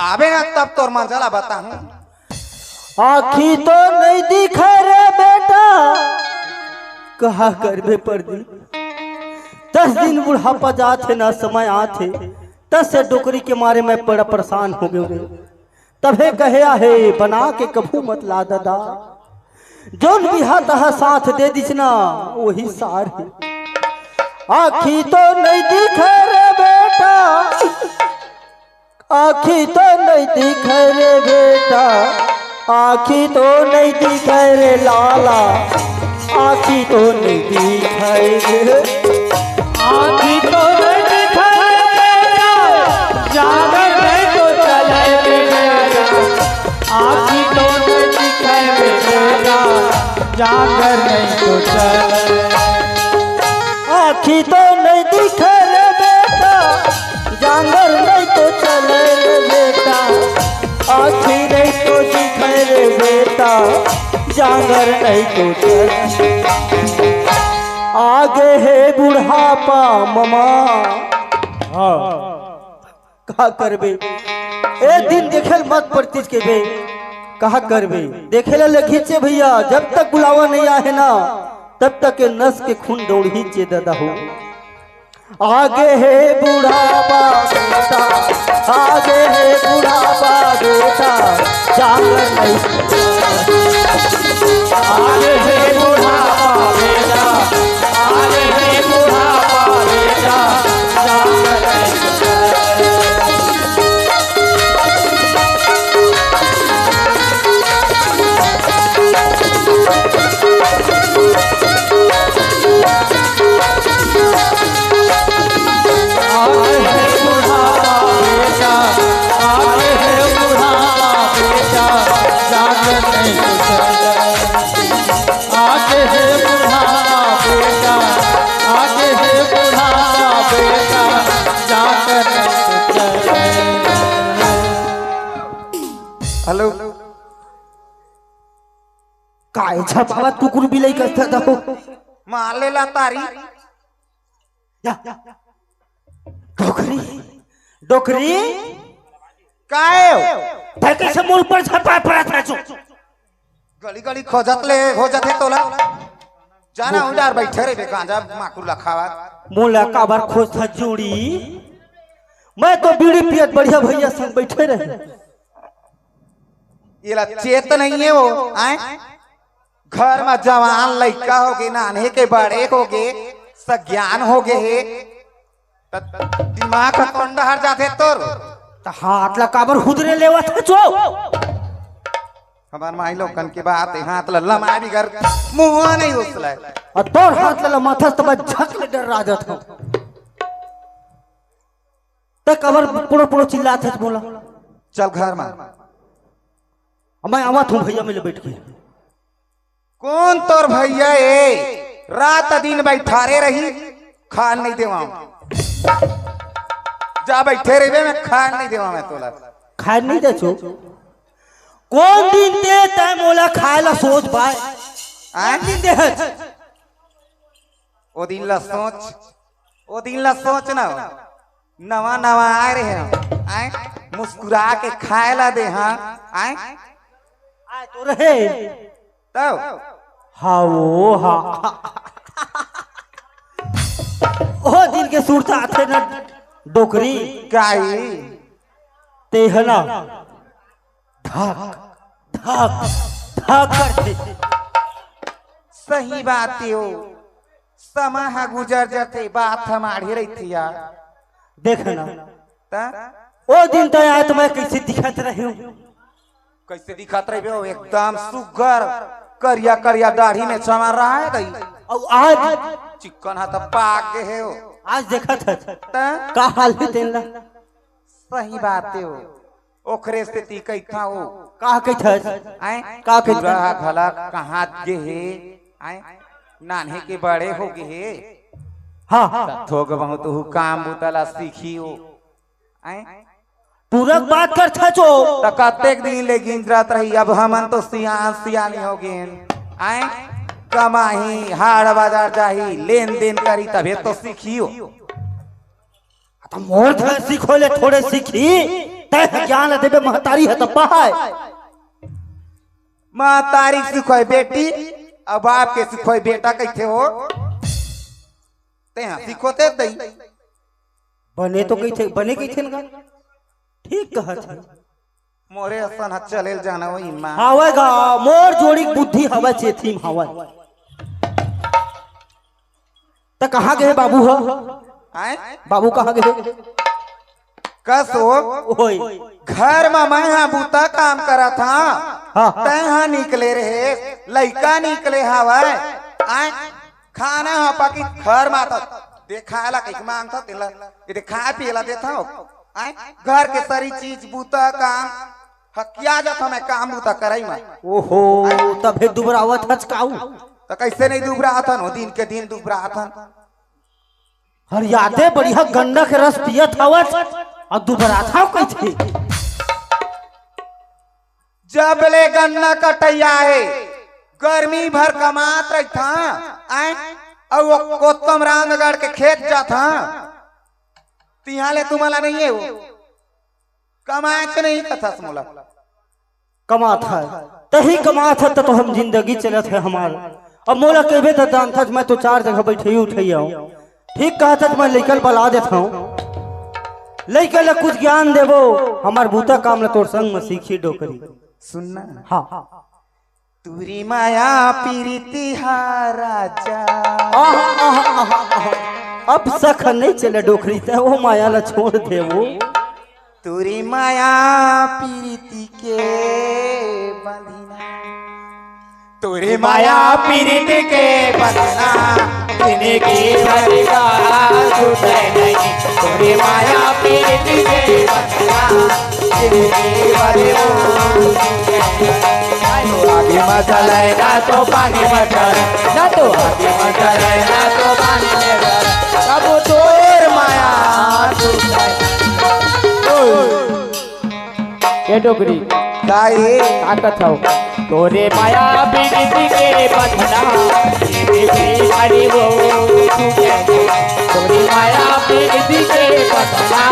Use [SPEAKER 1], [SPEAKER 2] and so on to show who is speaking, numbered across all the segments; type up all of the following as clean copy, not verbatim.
[SPEAKER 1] आवेगा तब तोर मंजला बताऊं।
[SPEAKER 2] आखी तो नहीं दिखा रे बेटा, कहा करबे परदी 10 दिन बुढ़ापा जाते ना समय आते, तस से डोकरी के मारे मैं बड़ा परेशान हो गए। तभे कहे आहे बना के कभू मत ला दादा, जोन भी हाथ साथ दे दिसना वही सार है। आखी तो नहीं दिखा रे बेटा, आखी तो नहीं दिखा रे बेटा, आखी तो नहीं दिखा रे लाला, आखी तो नहीं दिखा रे,
[SPEAKER 3] आखी तो नहीं दिखा रे बेटा, जागर नहीं तो चले रे बेटा, आखी तो नहीं दिखा रे बेटा, जागर नहीं तो चले,
[SPEAKER 2] आखी तो नहीं दिखा रे बेटा, जागर नहीं तो चले रे बेटा, आखी नहीं तो दिखा रे बेटा, जागर नहीं तो चले। आगे है बुढ़ापा ममा, कहा करबे ए दिन देखे मत पड़तीस के बे, कहा करबे देखे ला खींचे भैया, जब तक बुलावा नहीं आए ना तब तक के नस के खून दौड़ ही चे दादा हो। आगे है बुढ़ापा बेटा, आगे है बुढ़ापा बेटा, जागर नहीं,
[SPEAKER 3] आगे है बुढ़ापा बेटा, आगे है बुढ़ापा बेटा, जागर नहीं तो चले।
[SPEAKER 1] हेलो
[SPEAKER 2] काय छपावा टुकुर बिलाई कसता दहो
[SPEAKER 1] मार ले ला तारी
[SPEAKER 2] या डोकरी डोकरी
[SPEAKER 1] काहे
[SPEAKER 2] धरती से मूल पर छपा पड़ा था जो
[SPEAKER 1] गली गली खोजत ले हो जाते तोला जाना उधार बैठे रे गांजा माकुर लखावा
[SPEAKER 2] मोला काबर खोज था जोड़ी, मैं तो बीड़ी पियत बढ़िया भैया संग बैठे रहे।
[SPEAKER 1] ये ला चेत नहीं है वो आए घर में जवान लड़का हो गए, नाने के बड़े हो गए, सज्ञान हो गए, दिमाग का कंडा हर जाते तोर
[SPEAKER 2] हाथ ला काबर हुदरे लेवा था जो
[SPEAKER 1] हमार माई लोगन के बात है, हाथ ला लमाई भी घर मुंह नहीं उछला
[SPEAKER 2] और तोर हाथ ला माथा तब झक ले डर राजा था तक काबर पुरो पुरो चिल्लाते थे। बोला
[SPEAKER 1] चल घर में,
[SPEAKER 2] मैं आवत हूँ भैया मिले बैठ के।
[SPEAKER 1] कौन तोर भैया ए रात दिन बैठारे रही खान नहीं देवा, जा बैठे रहे मैं खान नहीं देवा, मैं तोला
[SPEAKER 2] खाए नहीं दे छो कौन दिन दे तय मोला खाए ला सोच पाए
[SPEAKER 1] आए
[SPEAKER 2] दिन दे
[SPEAKER 1] ओ दिन ला सोच, ओ दिन ला सोच ना नवा नवा आए रहे हैं आए मुस्कुरा के खाए ला दे हाँ आए
[SPEAKER 2] आए तो रहे
[SPEAKER 1] तब
[SPEAKER 2] हाँ वो हाँ ओ दिन के सूरता आते ना डोकरी
[SPEAKER 1] काई
[SPEAKER 2] तेहना धाक धाक धाक करते
[SPEAKER 1] सही बात हो, समय है गुजर जाते बात हमारी रही थी यार।
[SPEAKER 2] देखना
[SPEAKER 1] ता?
[SPEAKER 2] ओ दिन तो आए तो मैं कैसे दिखत रही हूँ,
[SPEAKER 1] कैसे दिखत रहे हो एकदम सुगर करिया करिया दाढ़ी में चमा रहा है गई
[SPEAKER 2] और आज
[SPEAKER 1] चिकन हाथ पाक गए है हो।
[SPEAKER 2] आज देखा था
[SPEAKER 1] ता?
[SPEAKER 2] का हाल है तेरा,
[SPEAKER 1] सही बात हो, ओखरे से ती कही था हो
[SPEAKER 2] का कहता
[SPEAKER 1] आए
[SPEAKER 2] का कहता?
[SPEAKER 1] पूरा भला कहाँ गे है आए नान्हे के बड़े हो गए है
[SPEAKER 2] हाँ हाँ
[SPEAKER 1] थोक बहुत हु काम बुतला सीखी हो आए
[SPEAKER 2] पूरा बात कर था जो
[SPEAKER 1] तो कतेक दिन ले गिंजरत रही, अब हमन तो सियान सियानी हो गए आए कमाही हाड़ बाजार जाही लेन देन करी तबे तो सीखी हो।
[SPEAKER 2] मोर सीखो ले थोड़े सीखी तय ज्ञान देवे महतारी है तो पहाय
[SPEAKER 1] माँ तारीख सिखोय बेटी अब बाप के सिखोय बेटा कैसे हो ते सिखोते दई
[SPEAKER 2] बने तो कैसे बने कैसे ना ठीक कहत है
[SPEAKER 1] मोरे असन हाथ चले जाना वही माँ
[SPEAKER 2] हवेगा मोर जोड़ी बुद्धि हवा चेथी हवा तो कहाँ गए बाबू हो
[SPEAKER 1] आए
[SPEAKER 2] बाबू कहाँ गए
[SPEAKER 1] कस हो
[SPEAKER 2] ओए
[SPEAKER 1] घर में मैं यहाँ बूता काम करा था
[SPEAKER 2] हाँ
[SPEAKER 1] तय यहाँ निकले रहे लड़का निकले हवाए आए खाना हाँ पाकी घर में आता देखा ला कहीं मांगता तिला ये खा पिला देता हो आए घर के सारी चीज बूता काम हकिया जाता मैं काम बूता कराई मैं
[SPEAKER 2] ओहो तबे दुबरावत हचकाऊ
[SPEAKER 1] तो कैसे नहीं दुबरा आता नो दिन के दिन दुबरा आता
[SPEAKER 2] हर यादे बढ़िया गन्ना के रस पियत हवत और दुबरा था कैसे
[SPEAKER 1] जब ले गन्ना कटैया है गर्मी भर कमात रही था आए और वो कोतम रामगढ़ के खेत जाता तिहा ले तुम्हारा नहीं है वो कमाए तो नहीं कथा मोला
[SPEAKER 2] कमात है तही कमात है तो हम जिंदगी चलत है हमार अब मोला कहबे तो जानता मैं तो 4 जगह बैठे उठे आऊं ठीक कहा था मैं लेकर बला देता हूँ लेकर कुछ ज्ञान देवो हमार बूता काम न तोर संग में सीखी डोकरी
[SPEAKER 1] सुनना
[SPEAKER 2] हाँ
[SPEAKER 1] तुरी माया पीरिति राजा
[SPEAKER 2] अब सख नहीं चले डोकरी ते वो माया ला छोड़ दे वो
[SPEAKER 1] तुरी माया पीरिति के बंधना तुरी माया पीरिति के बंधना जिंदगी भर का छूटे नहीं तुरी माया पीरिति के बंधना जिंदगी भर आगे मचल ना तो पानी मचल ना तो आगे मचल ना तो पानी मचल कब तोर माया
[SPEAKER 3] ये डोगरी
[SPEAKER 1] गाई
[SPEAKER 3] ताकत हो तोरे माया पीड़ित के बंधना हरि वो तोरे माया पीड़ित के बंधना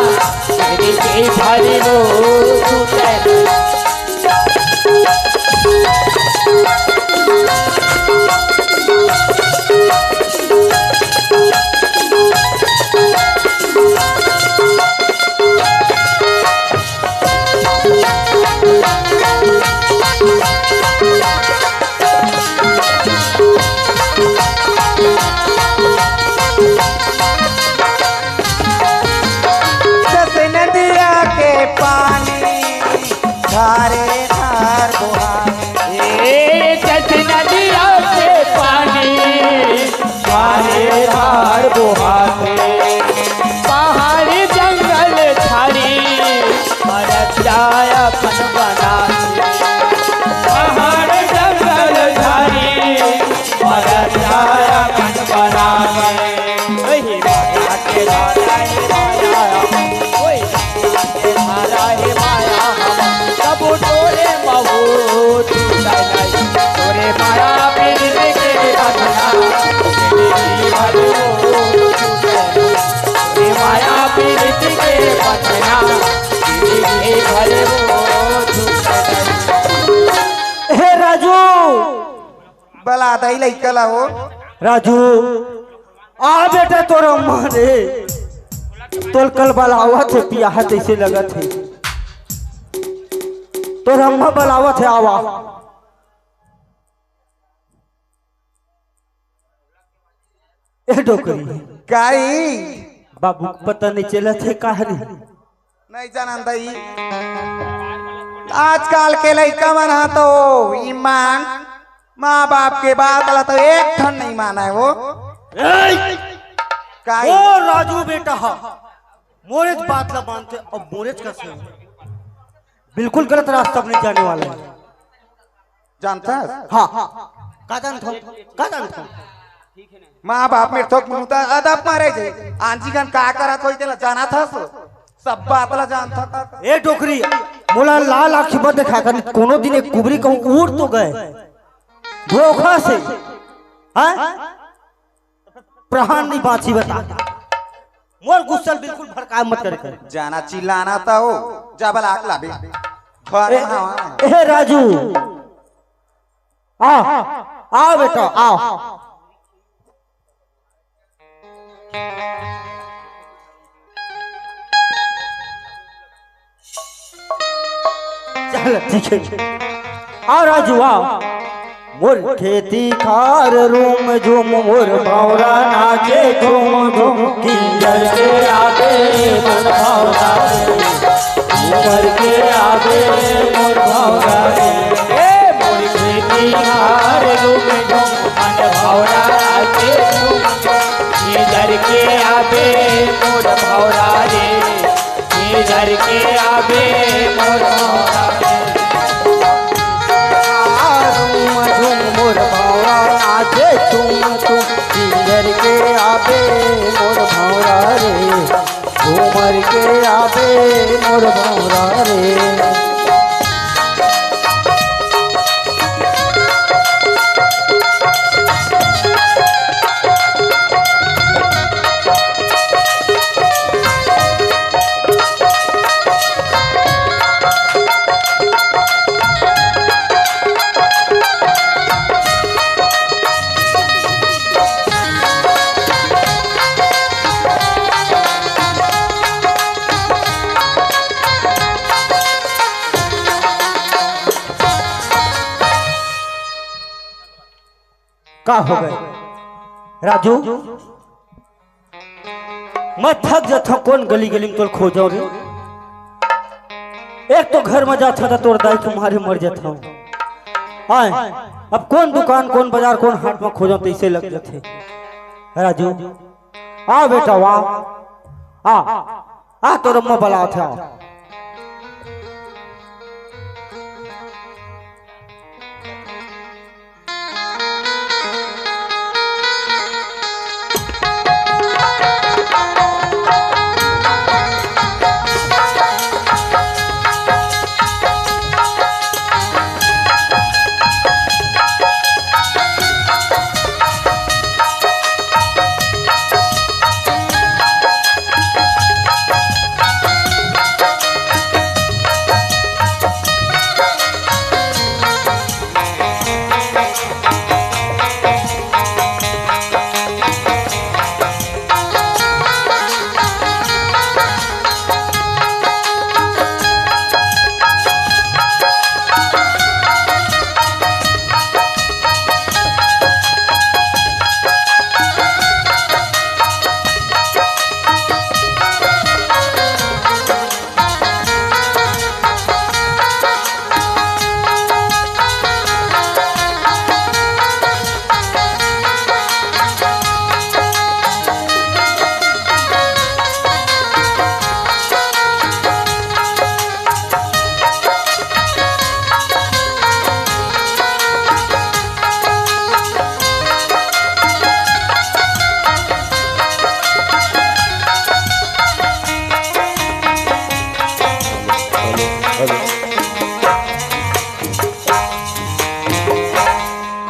[SPEAKER 3] हरि वो
[SPEAKER 1] धारे धार बुहारे
[SPEAKER 3] नदिया से पानी धारे धार बुहारे पहाड़ी जंगल झाड़ी जाया पन बना पहाड़ जंगल झाड़ी जाया पन बना तोरे माया पीड़ित के बंधना तोरे माया पीड़ित के बंधना
[SPEAKER 2] हे राजू
[SPEAKER 1] बला दई लइकला हो
[SPEAKER 2] राजू आ बेटा तोर अम्मा रे तोल कल बलावत है पिया जैसे लगत है तोर अम्मा बलावत है आवा ए डोकरी
[SPEAKER 1] गाई
[SPEAKER 2] बाबू पता नहीं चला थे कहानी
[SPEAKER 1] नहीं जानन दई आजकल के लइका मन तो ईमान माँ बाप के बात ला तो एक ठन नहीं माना है वो काई
[SPEAKER 2] ओ राजू बेटा मोरेज बात ला मानते अब मोरेज कैसे बिल्कुल गलत रास्ता अपने जाने वाला है
[SPEAKER 1] जानता
[SPEAKER 2] हाँ का जानता
[SPEAKER 1] माँ बाप में ठोक मुता अदब मारे जे आंजी गन का करत होई तेला जाना था सब बात ला जानता था
[SPEAKER 2] ए डोकरी मोला लाल आँखी बंद देखा कर कोनो दिन एक कुबरी कहूँ उड़ तो गए धोखा से हाँ प्राण नहीं बाची बता मोर गुस्सा बिल्कुल भड़का मत कर
[SPEAKER 1] जाना चिल्लाना था हो जबल आग लाबे घर में हवा
[SPEAKER 2] ए राजू आओ आओ बेटा आओ चल ठीक है आओ राजू आओ मोर खेती खार रूम झूम मोर बावरा नाचे झूम झूम किंजर के आगे मोर बावरा किंजर के आगे मोर बावरा
[SPEAKER 3] ए मोरी खेती हार रूम झूम मन भौरा नाचे झूम इधर के आबे मोर भौरा रे इधर के आबे मोर भौरा रे
[SPEAKER 2] मोर भावरा नाचे तुम किंजर के आबे मोर भावरा रे झूमर के आबे मोर भावरा रे का हो गए राजू मैं थक जाता कौन गली गली में तोर खोजो रे एक तो घर में जाता था तोड़ दाई तुम्हारे मर जाता हूँ आए अब कौन दुकान कौन बाजार कौन हाट में खोजो तो इसे लग जाते राजू आ बेटा वाह आ तो रम्मा बला था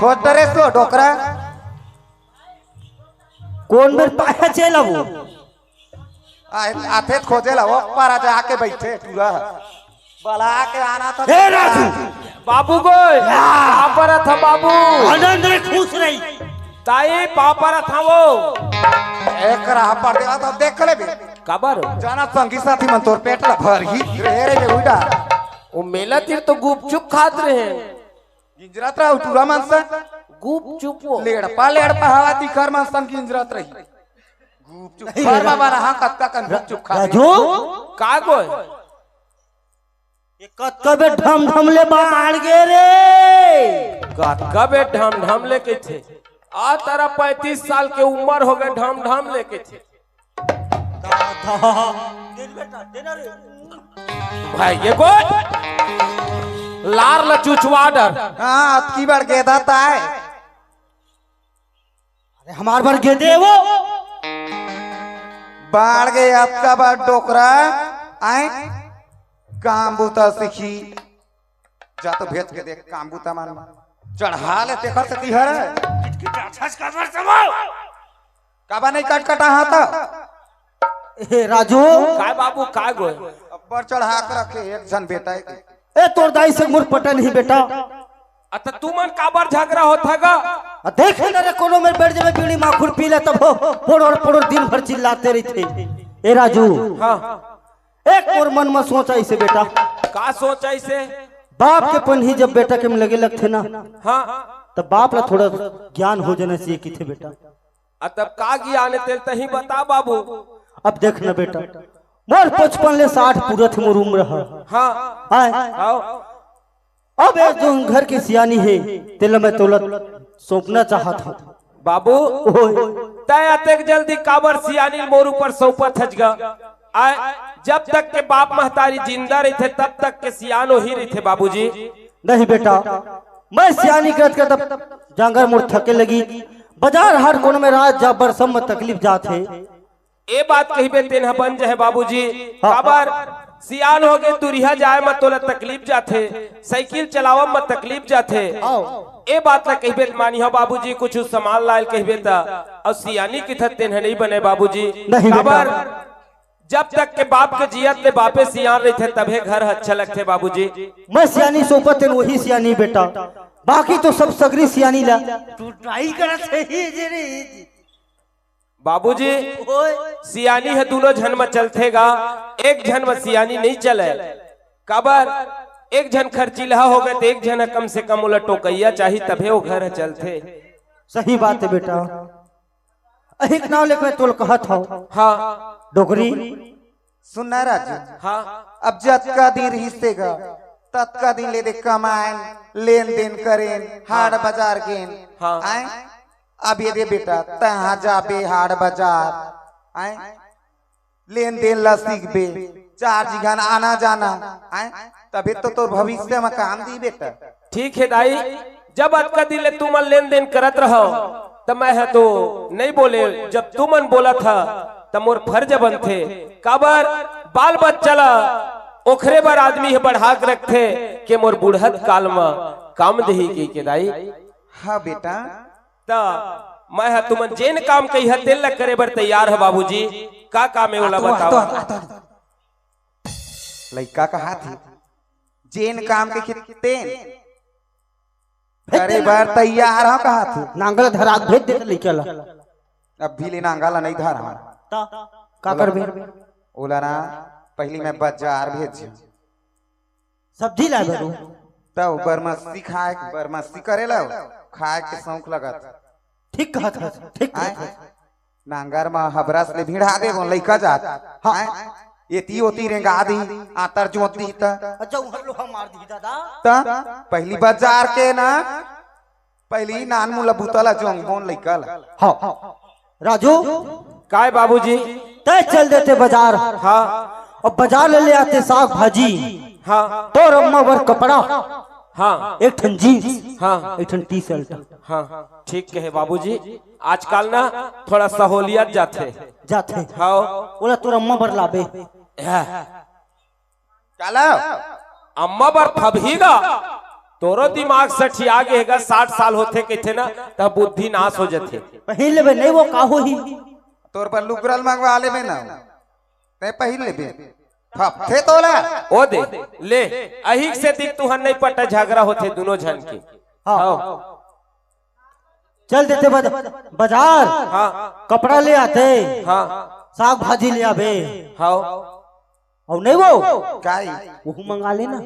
[SPEAKER 1] खोद रे तो डोकरा
[SPEAKER 2] कौन बेर पाया चला वो
[SPEAKER 1] आथे खोजे ला वो पारा जाके बैठे पूरा बला के आना था
[SPEAKER 2] हे राजू
[SPEAKER 3] बाबू गोय पापरा था बाबू
[SPEAKER 2] आनंद रे खुश रही
[SPEAKER 3] ताई पापरा था वो
[SPEAKER 1] एक राह पर दे तो देख ले बे
[SPEAKER 3] कबर
[SPEAKER 1] जाना संगी साथी मन तोर पेट ला भर ही रे रे उड़ा
[SPEAKER 3] वो मेला तीर तो गुपचुप खात रहे
[SPEAKER 1] गिंजरत रहा टूरा मानसा
[SPEAKER 3] गुपचुप
[SPEAKER 1] लेड़ पा हवा तिखर मानसन गिंजरत रही गुप चुप घर बाबा रहा कत्ता कन गुप चुप खा
[SPEAKER 2] राजू
[SPEAKER 3] का गोय
[SPEAKER 2] ये कत्का ढम ढम ले बाढ़ गे रे
[SPEAKER 3] कबे ढम ढम लेके थे आ तारा 35 साल के उम्र हो गए ढम ढम लेके थे भाई ये गोय लार लचुचवा डर
[SPEAKER 1] हाँ की बार गेदा ताए
[SPEAKER 2] अरे हमार बार गेदे वो
[SPEAKER 1] बाढ़ गए आपका बार डोकरा आए काम बूता सीखी जा तो भेज के देख काम बूता मान चढ़ा ले देखा सकती है काबा नहीं कट कटा हाथा
[SPEAKER 2] ए राजू
[SPEAKER 3] काय बाबू काय गोय
[SPEAKER 1] ऊपर चढ़ा के रखे एक जन बेटा के।
[SPEAKER 2] ए तोर दाई से मुर पटा नहीं बेटा।
[SPEAKER 3] अत तू मन काबर झगड़ा होता गा
[SPEAKER 2] देख ना रे कोनो में बैठ जावे बीड़ी माखुर पी ले तब पोड़ोड़ पोड़ोड़ दिन भर चिल्लाते रहते। ए राजू
[SPEAKER 3] हाँ
[SPEAKER 2] एक और मन में सोचा इसे बेटा
[SPEAKER 3] का सोचा इसे
[SPEAKER 2] बाप के पन ही जब बेटा के में लगे लगते ना
[SPEAKER 3] हाँ
[SPEAKER 2] तब बाप ला थोड़ा ज्ञान हो जाना चाहिए कि थे बेटा।
[SPEAKER 3] तब का ज्ञान तेल तही बता बाबू।
[SPEAKER 2] अब देख ना बेटा मोर 55 ले 60 पूरा थे मोर उम्र
[SPEAKER 3] हाँ
[SPEAKER 2] हाँ अब एक जो घर की सियानी है तेल मैं तोलत सौंपना चाहत हूँ
[SPEAKER 3] बाबू। तय अतक जल्दी काबर सियानी मोर ऊपर सौंपत हजगा आय जब तक के बाप महतारी जिंदा रहते तब तक के सियानो ही रहते बाबूजी।
[SPEAKER 2] नहीं बेटा मैं सियानी करत कर तब जांगर मोर थके लगी बाजार हर कोन में रात जा बरसम में तकलीफ जाते।
[SPEAKER 3] ए बात कही तेन बन जाए बाबूजी काबर सियान हो गए तुरिया जाए मत तोला तकलीफ जाते साइकिल चलावा मत तकलीफ जाते। ए बात ला कही मानी हो बाबूजी कुछ सामान लायल कही और सियानी की तेन नहीं बने बाबूजी। काबर जब तक के बाप के जियत ले बापे सियान रहते तबे घर अच्छा लगते बाबूजी।
[SPEAKER 2] मैं सियानी सोपत वही सियानी बेटा बाकी तो सब सगरी सियानी ला तू ट्राई करत है जे रे
[SPEAKER 3] बाबूजी। सियानी है दोनों झन में चलतेगा एक झन में सियानी नहीं चले काबर एक झन खर्चीला हो गए तो एक झन कम से कम उलट टोकैया चाहिए तबे वो घर चलते।
[SPEAKER 2] सही बात है बेटा एक नाव लेकर तोल कहत हो
[SPEAKER 3] हाँ
[SPEAKER 2] डोगरी
[SPEAKER 1] सुनना राजू
[SPEAKER 3] हाँ
[SPEAKER 1] अब जत का दिन हिस्से का तत का दिन ले दे कमाएं लेन देन करें हाट बाजार गेन
[SPEAKER 3] हाँ।
[SPEAKER 1] आए अब ये दे बेटा तहाँ जाबे हाट बाजार आए लेन देन ला सीख बे 4 जिघन आना जाना आए तभी तो भविष्य में काम दी बेटा।
[SPEAKER 3] ठीक है दाई जब आज का दिन तुम लेन देन करत रहो तब मैं है तो नहीं बोले जब तुमन बोला था तब मोर फर्ज बनते काबर बाल बच्चा ओखरे बार आदमी है बढ़ा के रखते के मोर बुढ़त काल में काम दही के दाई।
[SPEAKER 1] हाँ बेटा
[SPEAKER 3] ता मैं है तुमन जेन काम कही है तेल करे बर तैयार है बाबूजी का काम है वाला बताओ।
[SPEAKER 1] लड़का कहा थी जेन काम के खितेन करे बार तैयार हो कहा थी
[SPEAKER 2] नांगल धरा भेज दे लेके ला
[SPEAKER 1] अब भी ले नांगल नहीं धरा
[SPEAKER 2] का करबे
[SPEAKER 1] ओला ना पहली मैं बाजार भेज
[SPEAKER 2] सब्जी ला बरू
[SPEAKER 1] तब बरमस्ती खाए बरमस्ती करेला खाए के शौक लगत
[SPEAKER 2] ठीक कहत है ठीक
[SPEAKER 1] नांगर में हबरस ले भिड़ा दे वो लइका जात हां एती ओती रेंगा दी आतर जोत दी त
[SPEAKER 2] अच्छा हम लोग मार दी दादा
[SPEAKER 1] त पहली बाजार के ना पहली नान मुला बुतला जोंग बोन लइका
[SPEAKER 2] हां राजू
[SPEAKER 3] काय बाबूजी
[SPEAKER 2] तय चल देते बाजार
[SPEAKER 3] हाँ
[SPEAKER 2] और बाजार ले आते साग भाजी
[SPEAKER 3] हाँ
[SPEAKER 2] तो अम्मा वर कपड़ा
[SPEAKER 3] हाँ
[SPEAKER 2] एक ठन जीन्स
[SPEAKER 3] हाँ
[SPEAKER 2] एक ठन टी शर्ट
[SPEAKER 3] हाँ ठीक कहे बाबूजी आजकल ना थोड़ा सहूलियत
[SPEAKER 2] जाते
[SPEAKER 3] हाँ
[SPEAKER 2] बोला तोर अम्मा बर लाबे
[SPEAKER 1] चलो
[SPEAKER 3] अम्मा बर फबहीगा तोरो दिमाग सठिया गेगा 60 साल होते कहते ना तब बुद्धि नाश हो जाते
[SPEAKER 2] पहिल लेबे नहीं वो काहो ही
[SPEAKER 1] तोर पर लुगरल मंगवा लेबे ना ते पहिल लेबे फफे तोला
[SPEAKER 3] ओ दे ले अहिक से दिख तुहन नहीं पटा झगड़ा होते दोनों झन के
[SPEAKER 2] हाँ चल देते बाजार
[SPEAKER 3] हाँ
[SPEAKER 2] कपड़ा ले आते
[SPEAKER 3] हाँ
[SPEAKER 2] साग भाजी ले आबे
[SPEAKER 3] हाँ
[SPEAKER 2] और नहीं वो
[SPEAKER 1] काई
[SPEAKER 2] वो मंगा लेना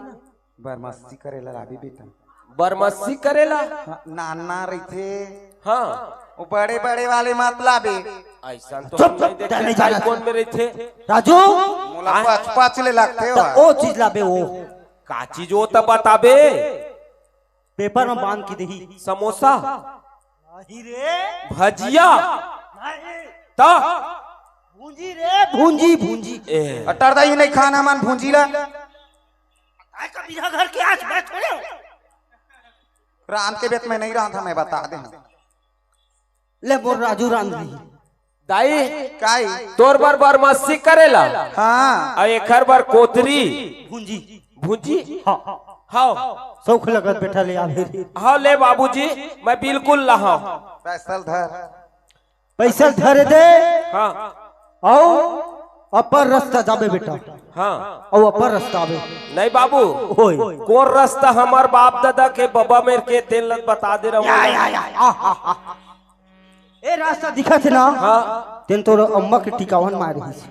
[SPEAKER 1] बरमस्ती करेला राबी बेटा
[SPEAKER 3] बरमस्सी करेला
[SPEAKER 1] नाना रही
[SPEAKER 3] हाँ
[SPEAKER 1] वो बड़े बड़े वाले मत लाबे
[SPEAKER 3] ऐसा तो हम नहीं देखते चाय कौन में रहते
[SPEAKER 2] राजू
[SPEAKER 1] मोला पाँच ले लगते हो
[SPEAKER 2] वो चीज लाबे वो
[SPEAKER 3] का चीज हो तब बताबे
[SPEAKER 2] पेपर में बांध के दही
[SPEAKER 3] समोसा
[SPEAKER 2] रे
[SPEAKER 3] भजिया ता
[SPEAKER 2] भूंजी रे भूंजी भूंजी
[SPEAKER 1] अटर दही नहीं खाना मन भूंजी ला
[SPEAKER 2] कभी घर के आज मैं थोड़े
[SPEAKER 1] राम के बेत में नहीं रहा था मैं बता दे
[SPEAKER 2] ले बोल राजू रांधी
[SPEAKER 3] दाई
[SPEAKER 1] काई
[SPEAKER 3] तोर बार बरमस्सी करेला
[SPEAKER 1] हाँ
[SPEAKER 3] और एक बार कोतरी
[SPEAKER 2] भूंजी
[SPEAKER 3] भूंजी
[SPEAKER 2] हाँ
[SPEAKER 3] हाँ
[SPEAKER 2] सौख लगत बैठा ले आवे
[SPEAKER 3] हाँ ले बाबूजी मैं बिल्कुल लहा
[SPEAKER 1] पैसल धर
[SPEAKER 2] पैसा धरे दे
[SPEAKER 3] हाँ
[SPEAKER 2] आओ अपर रास्ता जाबे बेटा।
[SPEAKER 3] हाँ
[SPEAKER 2] और अपर रास्ता आवे
[SPEAKER 3] नहीं बाबू,
[SPEAKER 2] होय
[SPEAKER 3] कौन रास्ता हमार बाप दादा के बाबा मेरे के तेल बता दे रहा हूँ।
[SPEAKER 2] ए रास्ता दिखा थे ना।
[SPEAKER 3] हाँ
[SPEAKER 2] तेन तोर अम्मा के टिकावन मार रही थी।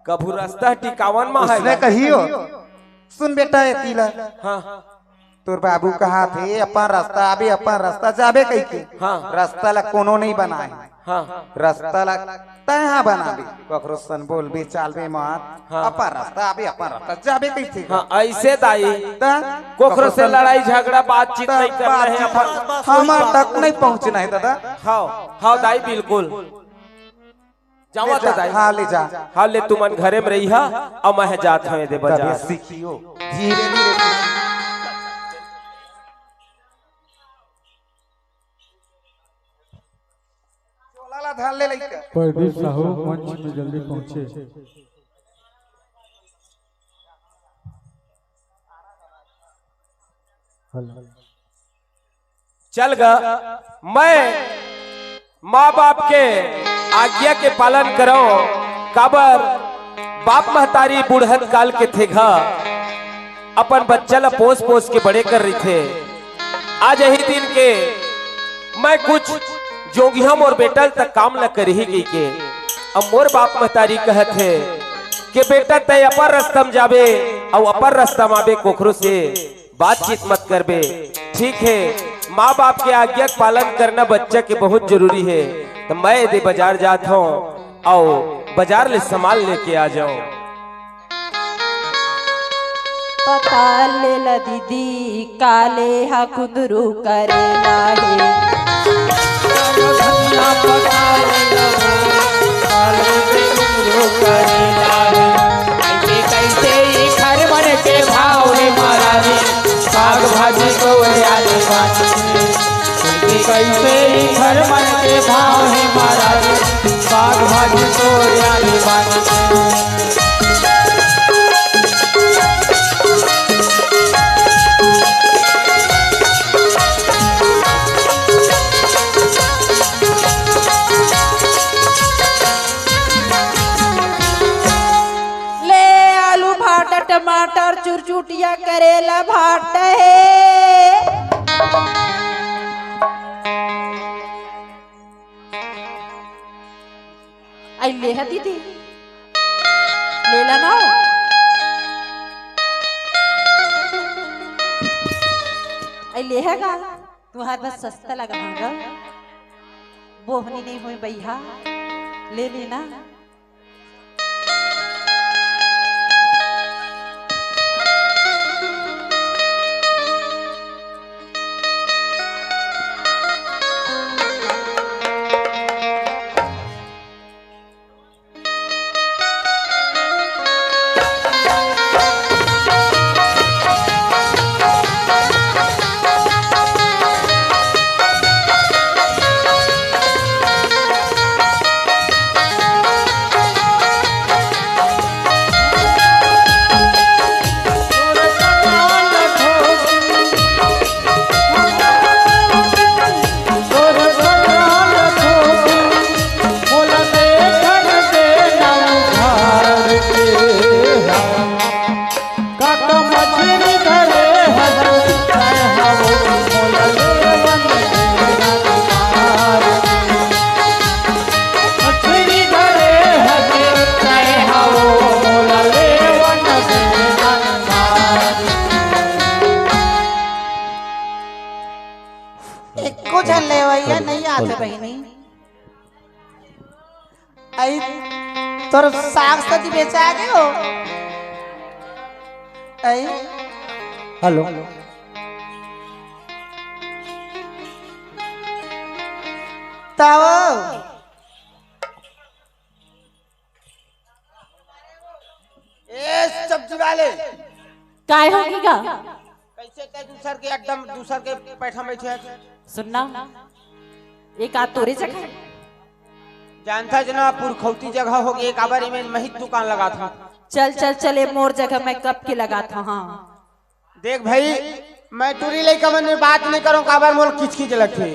[SPEAKER 3] कभू रास्ता टिकावन में है।
[SPEAKER 1] उसने कहियो सुन बेटा ये तीला
[SPEAKER 3] हाँ
[SPEAKER 1] तोर बाबू कहा थे अपन रास्ता आबे अपन रास्ता जाबे कही के।
[SPEAKER 3] हाँ
[SPEAKER 1] रास्ता ला कोनो नहीं बनाए
[SPEAKER 3] हाँ
[SPEAKER 1] रास्ता ला तहा बनाबे ककरो सन बोलबे चालबे मत।
[SPEAKER 3] हाँ।
[SPEAKER 1] अपन रास्ता आबे अपन रास्ता जाबे कही थे।
[SPEAKER 3] हाँ ऐसे दाई
[SPEAKER 1] ता
[SPEAKER 3] कोखरो से लड़ाई झगड़ा बातचीत नहीं करना है अपन।
[SPEAKER 1] हमार तक नहीं पहुंचना है दादा।
[SPEAKER 3] हाँ हाँ दाई बिल्कुल जावा तो दाई।
[SPEAKER 1] हाँ ले जा
[SPEAKER 3] हाँ ले तुमन घरे में रही हा और मैं जात हूँ दे बाजार।
[SPEAKER 1] तबे सीखियो धीरे धीरे। चोला धार ले लइका।
[SPEAKER 4] परदीप साहू मंच में जल्दी पहुंचे।
[SPEAKER 3] चल गा मैं माँ बाप के आज्ञा के पालन करो। काबर बाप महतारी बुढ़त काल के थे घा अपन बच्चा ला पोस पोस के बड़े कर रही थे। आज यही दिन के मैं कुछ जोगियम और बेटल तक काम न कर ही गई के। अब मोर बाप महतारी कहत है कि बेटा तय अपर रास्ता में जाबे और अपर रास्ता में आबे कोखरो से बातचीत मत करबे। ठीक है माँ बाप के आज्ञा का पालन करना बच्चा के बहुत जरूरी है। तो मैं यदि बाजार जाता हूँ और बाजार ले सामान लेके आ जाऊं।
[SPEAKER 5] पता ले ला दीदी काले हा कुंदरू करेला है।
[SPEAKER 3] कैसे घर मन के भाव रे महाराज साग भाजी को कैसे घर मन के भाव है महाराज साग भाजी को
[SPEAKER 5] टमाटर चुरचुटिया करेला भाट है। आई ले है दीदी ले ला ना। आई ले है गा तुम्हारे बस सस्ता लगा होगा बोहनी नहीं हुई भैया ले लेना।
[SPEAKER 6] तोर साग सब्जी बेचा गए हो।
[SPEAKER 2] हेलो
[SPEAKER 6] ताओ ए सब्जी वाले
[SPEAKER 5] काय होगी का
[SPEAKER 6] कैसे ते दूसर के एकदम दूसर के बैठा बैठे
[SPEAKER 5] सुनना एक आ तोरे जगह
[SPEAKER 6] जानता जना पुरखौती जगह हो गई। एक आबारी में महित दुकान लगा था।
[SPEAKER 5] चल चल चले मोर जगह मैं कब के लगा था। हाँ
[SPEAKER 6] देख भाई मैं टूरी लेके मन बात नहीं करूं काबर मोल किच किच लगथे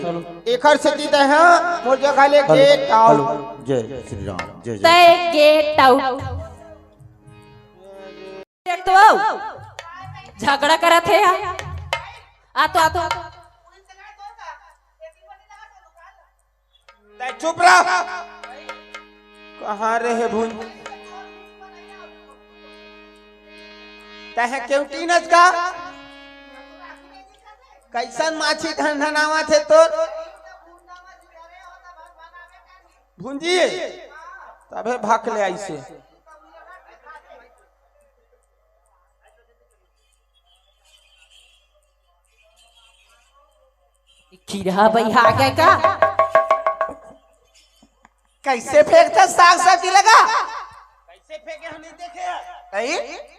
[SPEAKER 6] एकर से दी दे हां मोर जगह ले गेट आउट
[SPEAKER 2] जय श्री राम जय जय
[SPEAKER 5] तय गेट आउट देख तो आओ झगड़ा करत है आ तो
[SPEAKER 6] तय चुप रह कहां रहे भून तय केवटीनस का कैसन माछी धनधनावा थे तोर भुंजी तबे भाग ले ऐसे
[SPEAKER 5] खीरा भैया आ गया का
[SPEAKER 1] कैसे फेंकता साग सब्जी लगा
[SPEAKER 6] कैसे फेंके हम नहीं देखे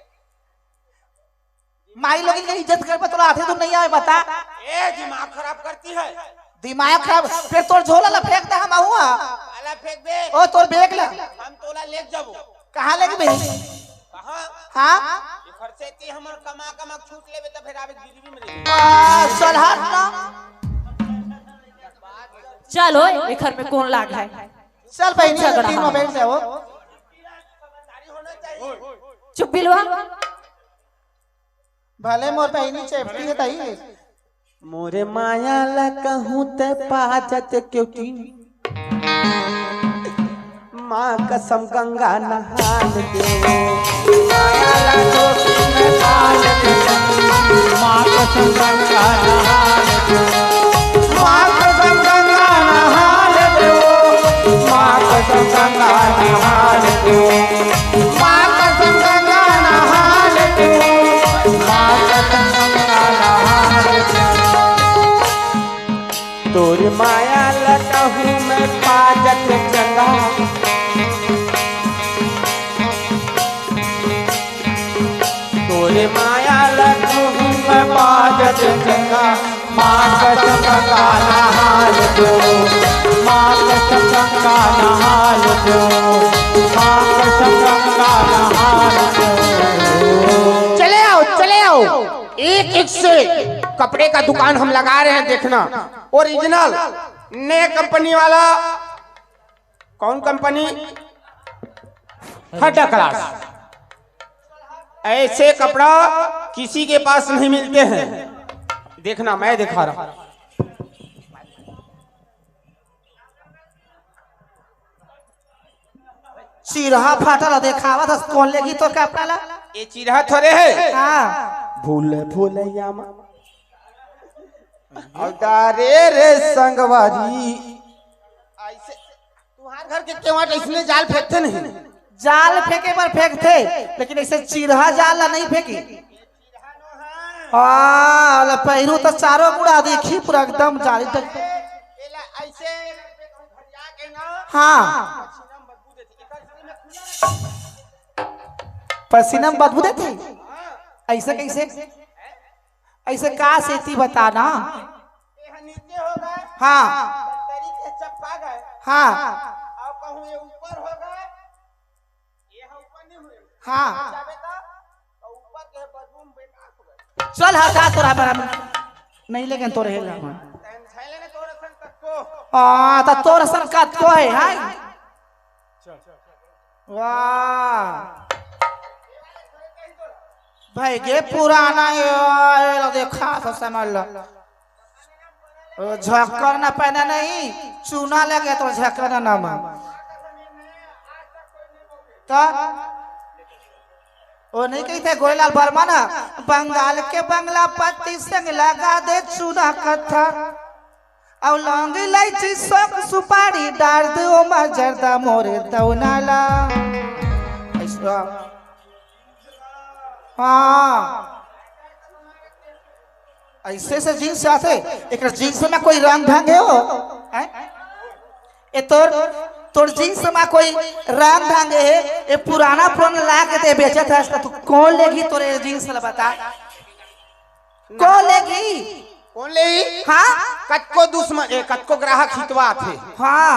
[SPEAKER 1] माई लोग की इज्जत कर तो आते तुम नहीं आए बता
[SPEAKER 6] ए दिमाग खराब करती है
[SPEAKER 1] दिमाग खराब फिर तोर झोला ला फेंक दे हम हुआ
[SPEAKER 6] आला फेंक दे
[SPEAKER 1] ओ तोर बैग ला
[SPEAKER 6] हम तोला ले जाबो
[SPEAKER 1] कहां लेके मेरी
[SPEAKER 6] कहां
[SPEAKER 1] हां
[SPEAKER 6] ये खर्चेती हमर कमा छूट लेबे त फिर आवे गिरवी में रही
[SPEAKER 1] चल हट ना
[SPEAKER 5] चलो ये घर में कौन लाग है
[SPEAKER 1] चल बहनी तीन में बैठ जाओ
[SPEAKER 5] चुप बिलवा
[SPEAKER 1] भले मोर बहनी चेपटी है तई
[SPEAKER 6] मोरे माया ला कहूं ते पाजत क्योंकि मां कसम गंगा नहाल दे माया ला तो नहाल दे
[SPEAKER 3] माँ कसम गंगा नहाल दे
[SPEAKER 6] मां कसम गंगा नहाल दे मां कसम गंगा नहाल दे मां कसम गंगा नहाल दे मां कसम गंगा नहाल दे तोर माया लटहूं मैं पाजत चंगा तोर माया लटहूं मैं पाजत चंगा मां कसम गंगा नहाल दो
[SPEAKER 3] माँ कसम गंगा नहाल दो माँ कसम गंगा नहाल दो
[SPEAKER 6] चले आओ एक एक से कपड़े का दुकान हम लगा रहे हैं देखना ओरिजिनल नए कंपनी वाला कौन कंपनी थर्ड क्लास ऐसे कपड़ा किसी के पास नहीं मिलते हैं देखना मैं दिखा रहा
[SPEAKER 1] चिरहा फाटल देखावा था कौन लेगी तो कपड़ा ला
[SPEAKER 6] ये चिरहा थोड़े है
[SPEAKER 1] हां
[SPEAKER 6] भूल यामा अवतारे रे संगवारी ऐसे तुम्हारे घर के केवाट इसने जाल फेंकते नहीं
[SPEAKER 1] जाल फेंके पर फेंकते लेकिन ऐसे चिरहा जाल ला नहीं फेंकी हां पहिरू तो चारों गुड़ा देखी पूरा एकदम जाली तक
[SPEAKER 6] ऐसे घरिया के ना
[SPEAKER 1] हां पसीना में बदबू देती ऐसे कैसे ऐसे का सेती बताना
[SPEAKER 6] नीचे हो गए
[SPEAKER 1] हाँ
[SPEAKER 6] तरीके चप्पा गए
[SPEAKER 1] हाँ
[SPEAKER 6] अब कहूं ये ऊपर हो गए ये ऊपर नहीं हुए
[SPEAKER 1] हाँ
[SPEAKER 6] जाबे तो ऊपर के बदबू में बेकार हो गए
[SPEAKER 1] चल हटा तोरा बराबर नहीं लेकिन तो रहेगा
[SPEAKER 6] थैले ने तोरे सन तक को
[SPEAKER 1] हां तो तोर सन का तो है हाय वाह भाई गे पुराना ये देखा तो समझ लो झक्कर ना पहना नहीं चूना लगे तो झक्कर ना तो वो नहीं कहते गोरेलाल वर्मा ना बंगाल के बंगला पत्ती संग लगा दे चूना कथा और लौंग इलायची सौंफ सुपारी डाल दो मजरदा मोरे दौनाला हाँ ऐसे से जीन्स आते एक जीन्स में कोई रंग ढंग है हो ए तोर जीन्स में कोई रंग ढंग है ये पुराना ला के दे बेचे था तो कौन लेगी तोरे जीन्स बता कौन लेगी
[SPEAKER 6] कौन ले
[SPEAKER 1] हाँ
[SPEAKER 6] कतको दुश्मन कतको ग्राहक हितवा थे
[SPEAKER 1] हाँ